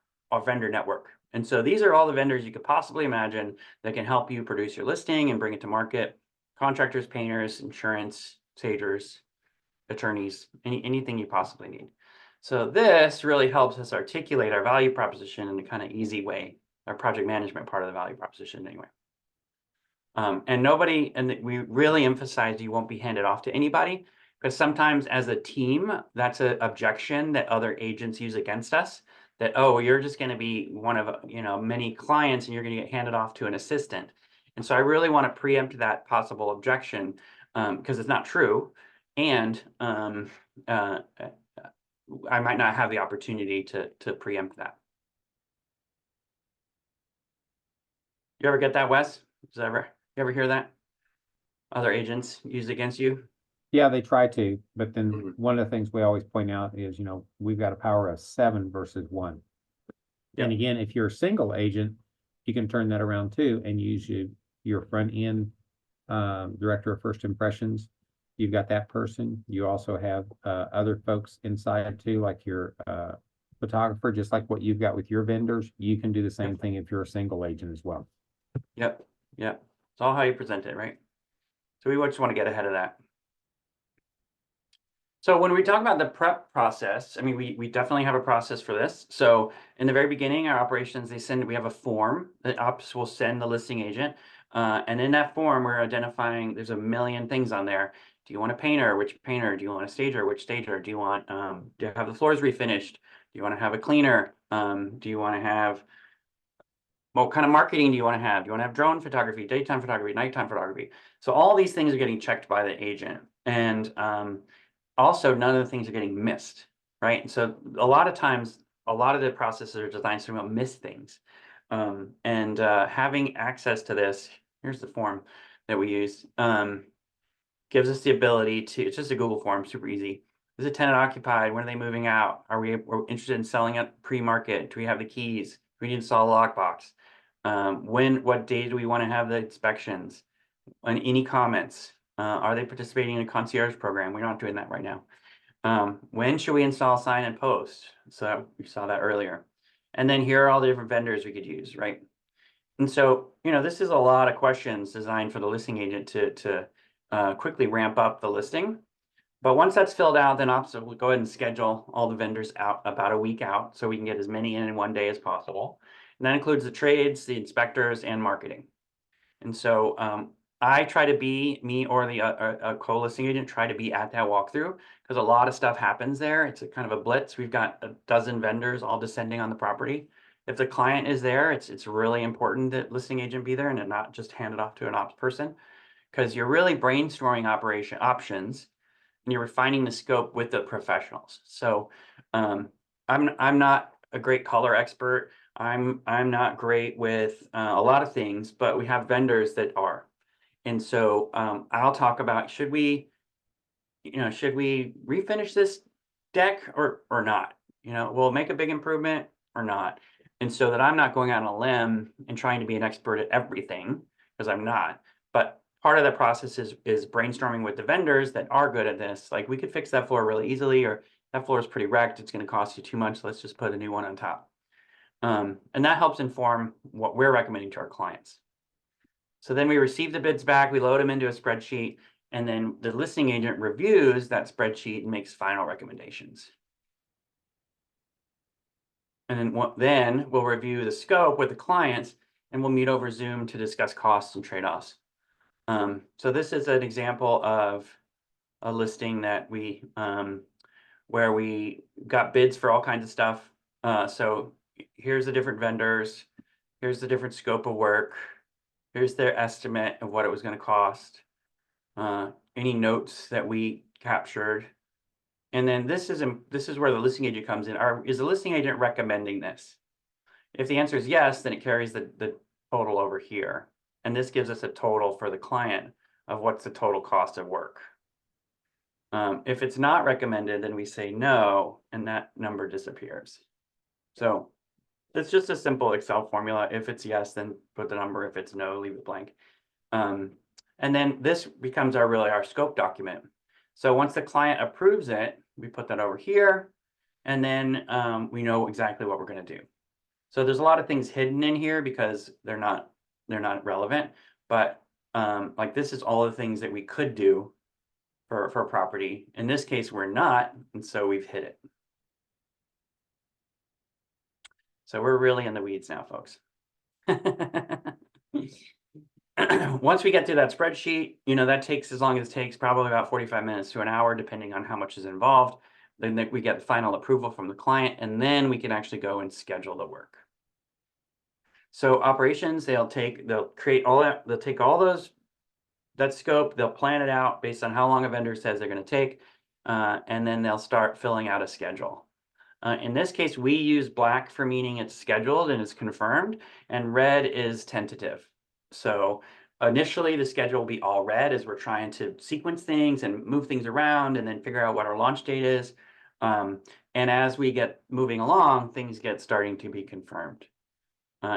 vendor network. And so these are all the vendors you could possibly imagine that can help you produce your listing and bring it to market. Contractors, painters, insurance, sagers, attorneys, anything you possibly need. So this really helps us articulate our value proposition in a kind of easy way. Our project management part of the value proposition anyway. And we really emphasize you won't be handed off to anybody, because sometimes as a team, that's an objection that other agents use against us, that, oh, you're just going to be one of many clients and you're going to get handed off to an assistant. And so I really want to preempt that possible objection, because it's not true. And I might not have the opportunity to preempt that. You ever get that, Wes? You ever hear that? Other agents use against you? Yeah, they try to, but then one of the things we always point out is, we've got a power of 7 versus 1. Yep. And again, if you're a single agent, you can turn that around too and use your front end director of first impressions. You've got that person. You also have other folks inside too, like your photographer, just like what you've got with your vendors. You can do the same thing if you're a single agent as well. Yep. It's all how you present it, right? So we just want to get ahead of that. So when we talk about the prep process, I mean, we definitely have a process for this. So in the very beginning, our operations, we have a form that ops will send the listing agent. And in that form, we're identifying, there's a million things on there. Do you want a painter? Which painter? Do you want a stager? Which stager? Do you want, do you have the floors refinished? Do you want to have a cleaner? Do you want to have, what kind of marketing do you want to have? Do you want to have drone photography, daytime photography, nighttime photography? So all these things are getting checked by the agent. And also, none of the things are getting missed, right? And so a lot of times, a lot of the processes are designed so we don't miss things. Having access to this, here's the form that we use, gives us the ability to, it's just a Google form, super easy. Is a tenant occupied? When are they moving out? We're interested in selling it pre-market? Do we have the keys? Do we need to install a lockbox? What day do we want to have the inspections? And any comments? Are they participating in a concierge program? We're not doing that right now. When should we install sign and post? So we saw that earlier. And then here are all the different vendors we could use, right? And so, this is a lot of questions designed for the listing agent to quickly ramp up the listing. But once that's filled out, then ops will go ahead and schedule all the vendors out about a week out so we can get as many in one day as possible. And that includes the trades, the inspectors, and marketing. And so I try to be, me or the a co-listing agent try to be at that walkthrough, because a lot of stuff happens there. It's a kind of a blitz. We've got a dozen vendors all descending on the property. If the client is there, it's really important that listing agent be there and not just hand it off to an ops person, because you're really brainstorming operation options and you're refining the scope with the professionals. So I'm not a great color expert. I'm not great with a lot of things, but we have vendors that are. And so I'll talk about, should we refinish this deck or not? We'll make a big improvement or not. And so that I'm not going out on a limb and trying to be an expert at everything, because I'm not. But part of the process is brainstorming with the vendors that are good at this. Like, we could fix that floor really easily, or that floor is pretty wrecked. It's going to cost you too much. Let's just put a new one on top. And that helps inform what we're recommending to our clients. So then we receive the bids back, we load them into a spreadsheet, and then the listing agent reviews that spreadsheet and makes final recommendations. And then we'll review the scope with the clients, and we'll meet over Zoom to discuss costs and trade-offs. So this is an example of a listing that we where we got bids for all kinds of stuff. So here's the different vendors, here's the different scope of work, here's their estimate of what it was going to cost, any notes that we captured. And then this is where the listing agent comes in. Is the listing agent recommending this? If the answer is yes, then it carries the total over here. And this gives us a total for the client of what's the total cost of work. If it's not recommended, then we say no, and that number disappears. So it's just a simple Excel formula. If it's yes, then put the number. If it's no, leave it blank. And then this becomes our scope document. So once the client approves it, we put that over here, and then we know exactly what we're going to do. So there's a lot of things hidden in here because they're not relevant, but like, this is all the things that we could do for a property. In this case, we're not, and so we've hit it. So we're really in the weeds now, folks. Once we get to that spreadsheet, that takes as long as it takes, probably about 45 minutes to an hour, depending on how much is involved. Then we get the final approval from the client, and then we can actually go and schedule the work. So operations, they'll take all that scope, they'll plan it out based on how long a vendor says they're going to take, and then they'll start filling out a schedule. In this case, we use black for meaning it's scheduled and it's confirmed, and red is tentative. So initially the schedule will be all red as we're trying to sequence things and move things around and then figure out what our launch date is. And as we get moving along, things get starting to be confirmed.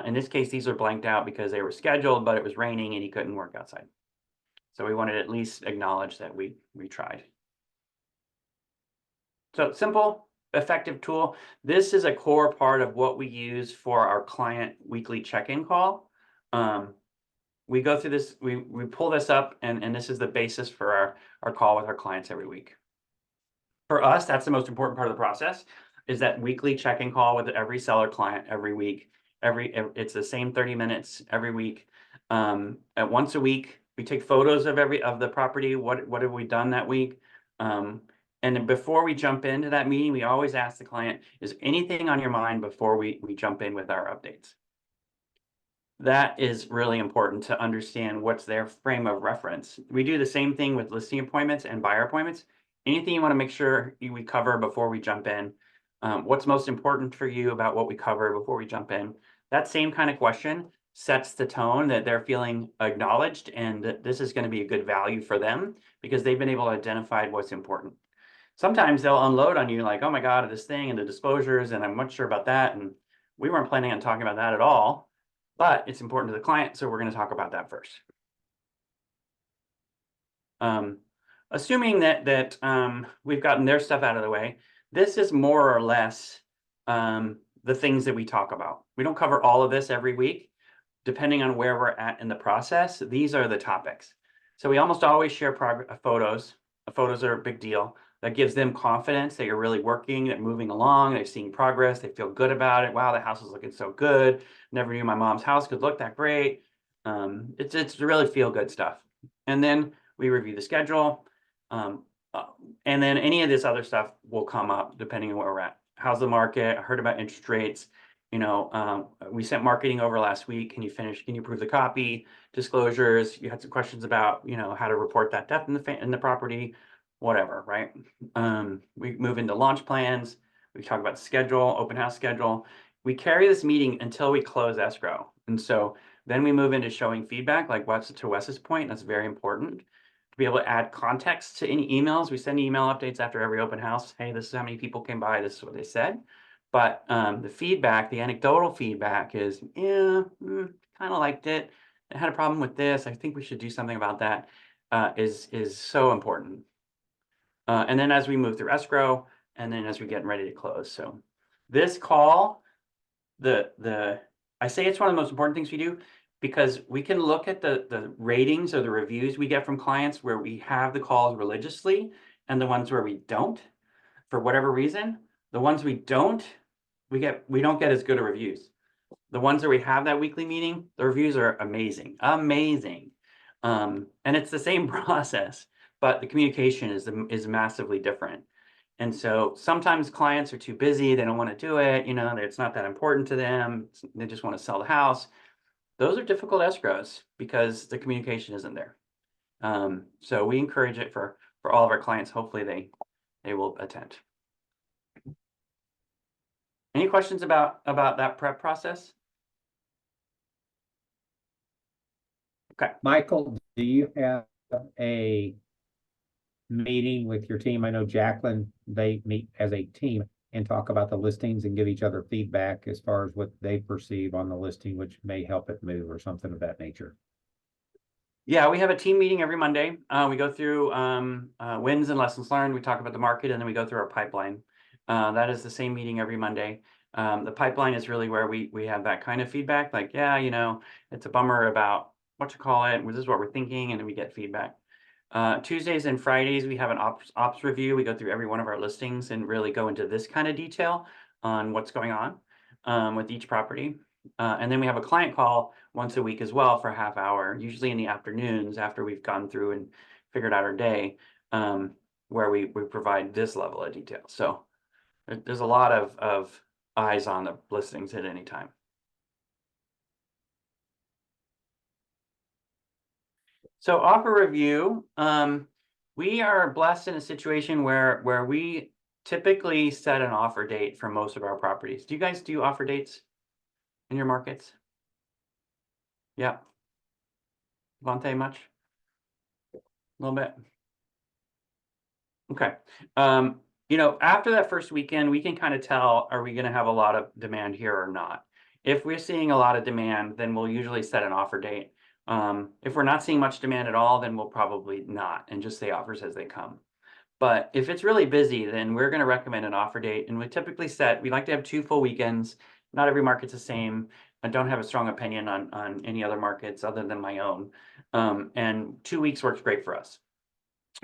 In this case, these are blanked out because they were scheduled, but it was raining and he couldn't work outside. So we wanted to at least acknowledge that we tried. So simple, effective tool. This is a core part of what we use for our client weekly check-in call. We go through this, we pull this up, and this is the basis for our call with our clients every week. For us, that's the most important part of the process, is that weekly check-in call with every seller client every week. It's the same 30 minutes every week. At once a week, we take photos of the property. What have we done that week? And then before we jump into that meeting, we always ask the client, is anything on your mind before we jump in with our updates? That is really important to understand what's their frame of reference. We do the same thing with listing appointments and buyer appointments. Anything you want to make sure we cover before we jump in? What's most important for you about what we cover before we jump in? That same kind of question sets the tone that they're feeling acknowledged and that this is going to be a good value for them because they've been able to identify what's important. Sometimes they'll unload on you like, oh my God, this thing and the disclosures, and I'm not sure about that. And we weren't planning on talking about that at all, but it's important to the client. So we're going to talk about that first. Assuming that we've gotten their stuff out of the way, this is more or less the things that we talk about. We don't cover all of this every week. Depending on where we're at in the process, these are the topics. So we almost always share photos. Photos are a big deal. That gives them confidence that you're really working, that moving along, they're seeing progress, they feel good about it. Wow, the house is looking so good. Never knew my mom's house could look that great. It's really feel good stuff. And then we review the schedule. And then any of this other stuff will come up depending on where we're at. How's the market? I heard about interest rates. We sent marketing over last week. Can you approve the copy? Disclosures. You had some questions about, how to report that debt in the property, whatever, right? We move into launch plans. We talk about schedule, open house schedule. We carry this meeting until we close escrow. And so then we move into showing feedback, like to Wes's point. That's very important to be able to add context to any emails. We send email updates after every open house. Hey, this is how many people came by. This is what they said. But the feedback, the anecdotal feedback is, kind of liked it. I had a problem with this. I think we should do something about that. Is so important. And then as we move through escrow, and then as we get ready to close. So this call, I say it's one of the most important things we do, because we can look at the ratings or the reviews we get from clients where we have the calls religiously and the ones where we don't, for whatever reason. The ones we don't, we don't get as good of reviews. The ones that we have that weekly meeting, the reviews are amazing. And it's the same process, but the communication is massively different. And so sometimes clients are too busy. They don't want to do it. It's not that important to them. They just want to sell the house. Those are difficult escrows because the communication isn't there. So we encourage it for all of our clients. Hopefully they will attend. Any questions about that prep process? Okay. Michael, do you have a meeting with your team? I know Jacqueline, they meet as a team and talk about the listings and give each other feedback as far as what they perceive on the listing, which may help it move or something of that nature. Yeah, we have a team meeting every Monday. We go through wins and lessons learned. We talk about the market, and then we go through our pipeline. That is the same meeting every Monday. The pipeline is really where we have that kind of feedback, like, it's a bummer about what you call it. This is what we're thinking, and then we get feedback. Tuesdays and Fridays, we have an ops review. We go through every one of our listings and really go into this kind of detail on what's going on with each property. And then we have a client call once a week as well for a half hour, usually in the afternoons after we've gone through and figured out our day, where we provide this level of detail. So there's a lot of eyes on the listings at any time. So offer review, we are blessed in a situation where we typically set an offer date for most of our properties. Do you guys do offer dates in your markets? Yeah. Vontae, much? A little bit. Okay. After that first weekend, we can kind of tell, are we going to have a lot of demand here or not? If we're seeing a lot of demand, then we'll usually set an offer date. If we're not seeing much demand at all, then we'll probably not and just say offers as they come. But if it's really busy, then we're going to recommend an offer date. And we typically we like to have 2 full weekends. Not every market's the same. I don't have a strong opinion on any other markets other than my own. And 2 weeks works great for us.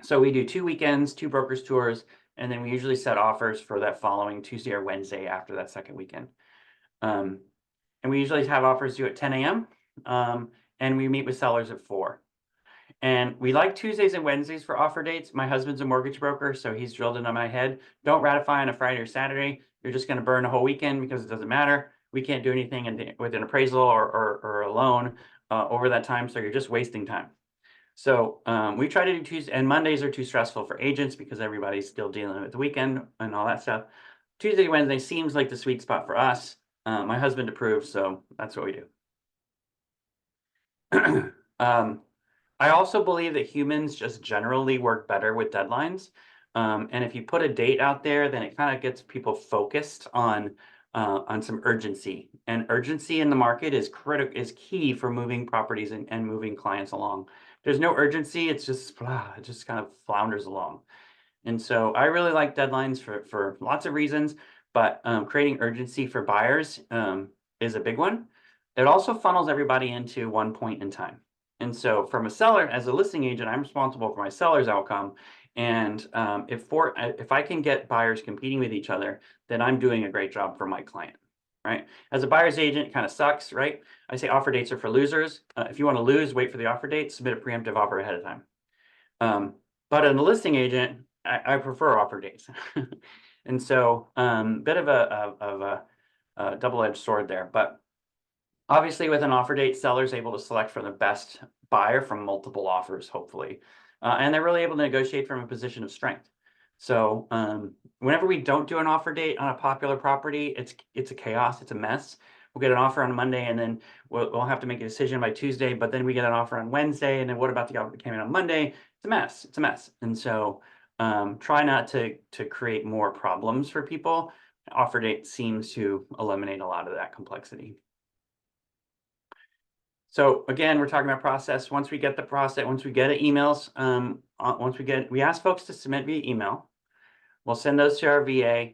So we do 2 weekends, 2 brokers tours, and then we usually set offers for that following Tuesday or Wednesday after that second weekend. And we usually have offers due at 10 a.m. And we meet with sellers at 4. And we like Tuesdays and Wednesdays for offer dates. My husband's a mortgage broker, so he's drilled into my head. Don't ratify on a Friday or Saturday. You're just going to burn a whole weekend because it doesn't matter. We can't do anything with an appraisal or a loan over that time, so you're just wasting time. So we try to do Tuesdays, and Mondays are too stressful for agents because everybody's still dealing with the weekend and all that stuff. Tuesday, Wednesday seems like the sweet spot for us. My husband approves, so that's what we do. I also believe that humans just generally work better with deadlines. And if you put a date out there, then it kind of gets people focused on some urgency. And urgency in the market is key for moving properties and moving clients along. There's no urgency, it just kind of flounders along. And so I really like deadlines for lots of reasons, but creating urgency for buyers is a big one. It also funnels everybody into one point in time. And so from a seller, as a listing agent, I'm responsible for my seller's outcome. And if I can get buyers competing with each other, then I'm doing a great job for my client, right? As a buyer's agent, it kind of sucks, right? I say offer dates are for losers. If you want to lose, wait for the offer date, submit a preemptive offer ahead of time. But in the listing agent, I prefer offer dates. And so bit of a double-edged sword there. But obviously with an offer date, seller's able to select from the best buyer from multiple offers, hopefully. And they're really able to negotiate from a position of strength. So whenever we don't do an offer date on a popular property, it's a chaos, it's a mess. We'll get an offer on Monday, and then we'll have to make a decision by Tuesday, but then we get an offer on Wednesday, and then what about the offer that came in on Monday? It's a mess, it's a mess. And so try not to create more problems for people. Offer date seems to eliminate a lot of that complexity. So again, we're talking about process. Once we get the process, once we get emails, we ask folks to submit via email. We'll send those to our VA.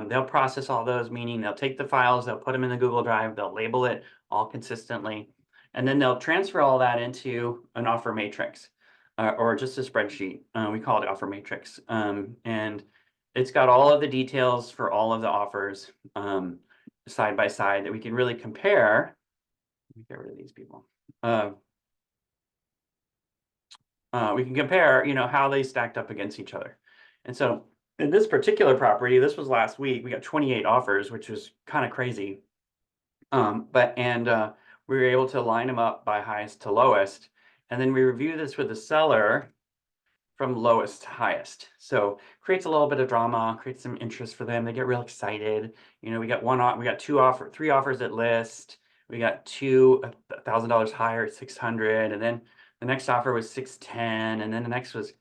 They'll process all those, meaning they'll take the files, they'll put them in the Google Drive, they'll label it all consistently, and then they'll transfer all that into an offer matrix or just a spreadsheet. We call it offer matrix. And it's got all of the details for all of the offers side by side that we can really compare. Let me get rid of these people. We can compare, how they stacked up against each other. And so in this particular property, this was last week, we got 28 offers, which was kind of crazy. We were able to line them up by highest to lowest. And then we review this with the seller from lowest to highest. So creates a little bit of drama, creates some interest for them. They get real excited. We got three offers at list. We got $2,000 higher at 600, and then the next offer was 610, and then the next was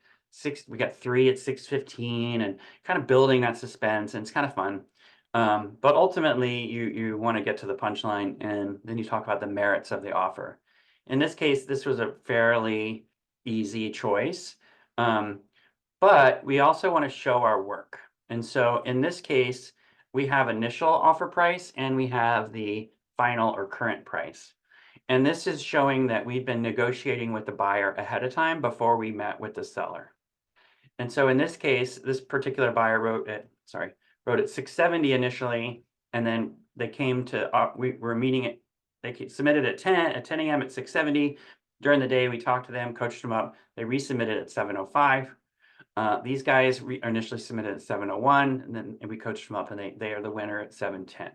we got 3 at 615, and kind of building that suspense, and it's kind of fun. But ultimately, you want to get to the punchline, and then you talk about the merits of the offer. In this case, this was a fairly easy choice, but we also want to show our work. And so in this case, we have initial offer price, and we have the final or current price. And this is showing that we've been negotiating with the buyer ahead of time before we met with the seller. And so in this case, this particular buyer wrote at 670 initially, and then they came to, we were meeting it, they submitted at 10 a.m. at 670. During the day, we talked to them, coached them up. They resubmitted at 7:05. These guys initially submitted at 7:01, and then we coached them up, and they are the winner at 7:10.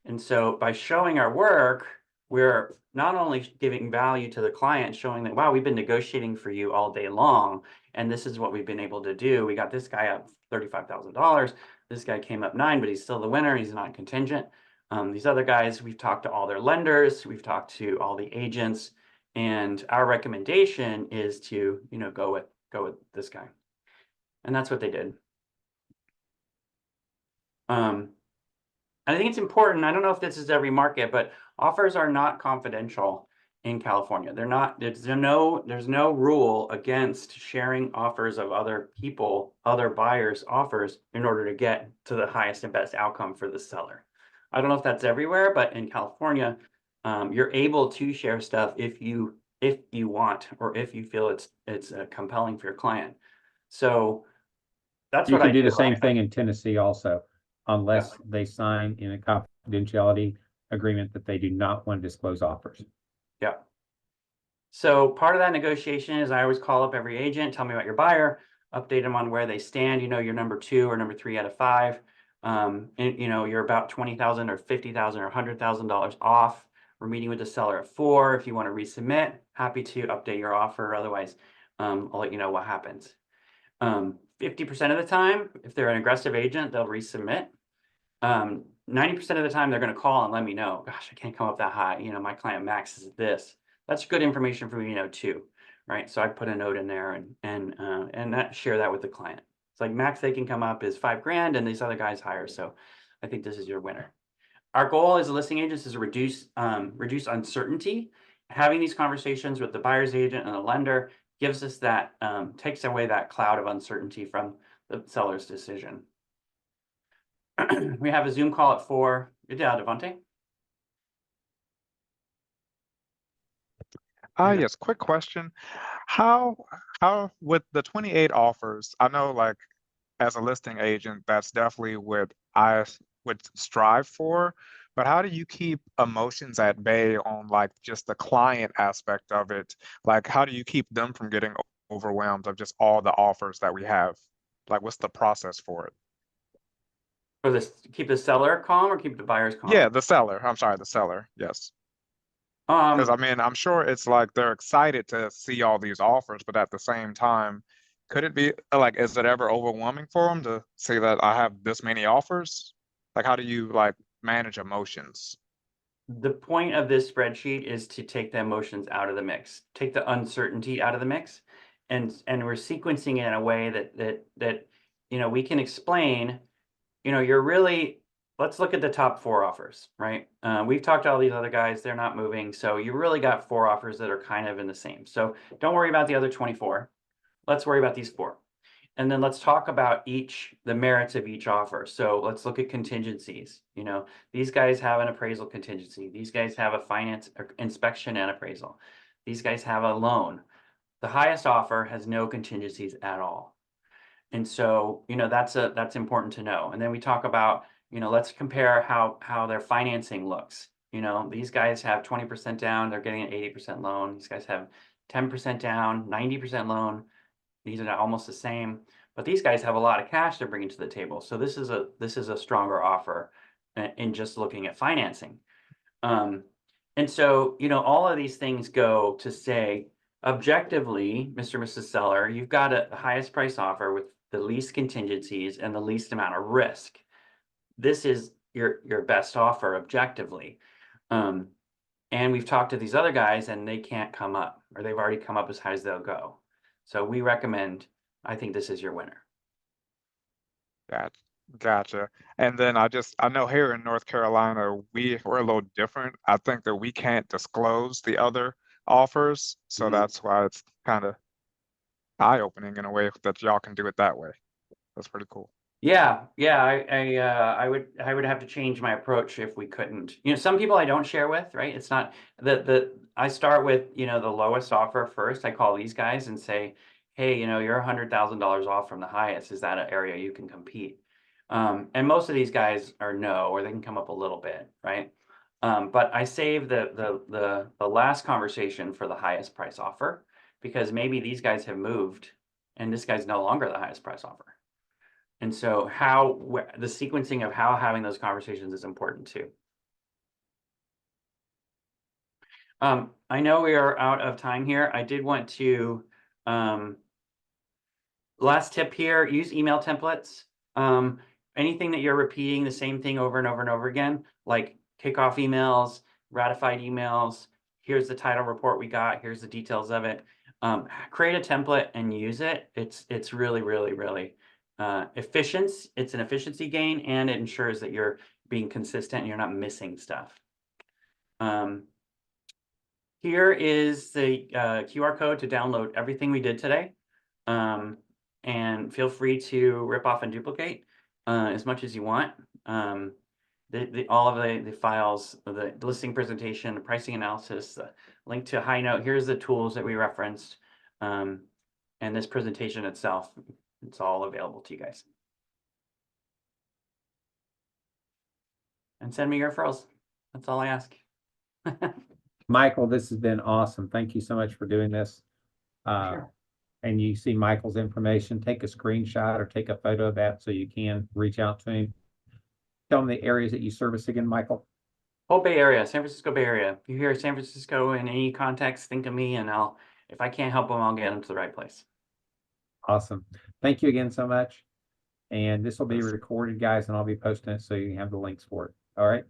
And so by showing our work, we're not only giving value to the client, showing that, wow, we've been negotiating for you all day long, and this is what we've been able to do. We got this guy up $35,000. This guy came up 9, but he's still the winner. He's not contingent. These other guys, we've talked to all their lenders, we've talked to all the agents, and our recommendation is to, go with this guy. And that's what they did. I think it's important. I don't know if this is every market, but offers are not confidential in California. They're not. There's no rule against sharing offers of other people, other buyers' offers, in order to get to the highest and best outcome for the seller. I don't know if that's everywhere, but in California, you're able to share stuff if you want, or if you feel it's compelling for your client. So that's You what I can do do. the same thing in Tennessee also, unless they sign in a confidentiality agreement that they do not want to disclose offers. Yeah. So part of that negotiation is I always call up every agent, tell me about your buyer, update them on where they stand. You're number 2 or number 3 out of 5. And you're about $20,000 or $50,000 or $100,000 off. We're meeting with the seller at 4. If you want to resubmit, happy to update your offer. Otherwise, I'll let you know what happens. 50% of the time, if they're an aggressive agent, they'll resubmit. 90% of the time, they're going to call and let me know, gosh, I can't come up that high. My client max is this. That's good information for me to know too, right? So I put a note in there and share that with the client. It's like max they can come up is $5,000, and these other guys higher. So I think this is your winner. Our goal as a listing agent is to reduce uncertainty. Having these conversations with the buyer's agent and the lender gives us that, takes away that cloud of uncertainty from the seller's decision. We have a Zoom call at 4. Yeah, Devontae? Yes, quick question. How with the 28 offers, I know like as a listing agent, that's definitely what I would strive for, But how do you keep emotions at bay on like just the client aspect of it? Like, how do you keep them from getting overwhelmed of just all the offers that we have? Like, what's the process for it? For this, keep the seller calm or keep the buyers calm? Yeah, the seller. I'm sorry, the seller. Yes. Because I Um, mean, I'm sure it's like they're excited to see all these offers, but at the same time, could it be like, is it ever overwhelming for them to see that I have this many offers? Like, how do you like manage emotions? the point of this spreadsheet is to take the emotions out of the mix, take the uncertainty out of the mix, and we're sequencing it in a way that you know we can explain. You know, you're really, let's look at the top 4 offers, right? We've talked to all these other guys, they're not moving. So you really got 4 offers that are kind of in the same. So don't worry about the other 24. Let's worry about these 4. And then let's talk about the merits of each offer. So let's look at contingencies. You know, these guys have an appraisal contingency. These guys have a finance inspection and appraisal. These guys have a loan. The highest offer has no contingencies at all. And so, you know, that's important to know. And then we talk about, you know, let's compare how their financing looks. You know, these guys have 20% down, they're getting an 80% loan. These guys have 10% down, 90% loan. These are almost the same, but these guys have a lot of cash they're bringing to the table. So this is a stronger offer in just looking at financing. And so, you know, all of these things go to say, objectively, Mr. and Mrs. Seller, you've got the highest price offer with the least contingencies and the least amount of risk. This is your best offer objectively. And we've talked to these other guys and they can't come up, or they've already come up as high as they'll go. So we recommend, I think this is your winner. Gotcha. And then I know here in North Carolina, we're a little different. I think that we can't disclose the other offers, so Mhm. that's why it's kind of eye-opening in a way that y'all can do it that way. That's pretty cool. Yeah, I would have to change my approach if we couldn't. You know, some people I don't share with, right? It's not I start with, you know, the lowest offer first. I call these guys and say, hey, you know, you're $100,000 off from the highest. Is that an area you can compete? And most of these guys are no, or they can come up a little bit, right? But I save the last conversation for the highest price offer because maybe these guys have moved and this guy's no longer the highest price offer. And so the sequencing of how having those conversations is important too. I know we are out of time here. I did want to, last tip here, use email templates. Anything that you're repeating the same thing over and over and over again, like kickoff emails, ratified emails, here's the title report we got, here's the details of it. Create a template and use it. It's really, really, really efficient. It's an efficiency gain and it ensures that you're being consistent and you're not missing stuff. Here is the QR code to download everything we did today. And feel free to rip off and duplicate as much as you want. All of the files, the listing presentation, the pricing analysis, the link to High Note. Here's the tools that we referenced. And this presentation itself, it's all available to you guys. And send me your referrals. That's all I ask. Michael, this has been awesome. Thank you so much for doing this. Sure. And you see Michael's information, take a screenshot or take a photo of that so you can reach out to him. Tell him the areas that you service again, Michael. Whole Bay Area, San Francisco Bay Area. If you hear San Francisco in any context, think of me and if I can't help them, I'll get them to the right place. Awesome. Thank you again so much. And this will be recorded, guys, and I'll be posting it so you can have the links for it. All right.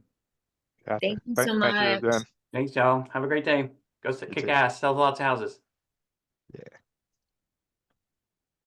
Gotcha. Thank you so Thank you much. again. Thanks, y'all. Have a great day. Go kick too. ass. Sell lots of houses. Yeah.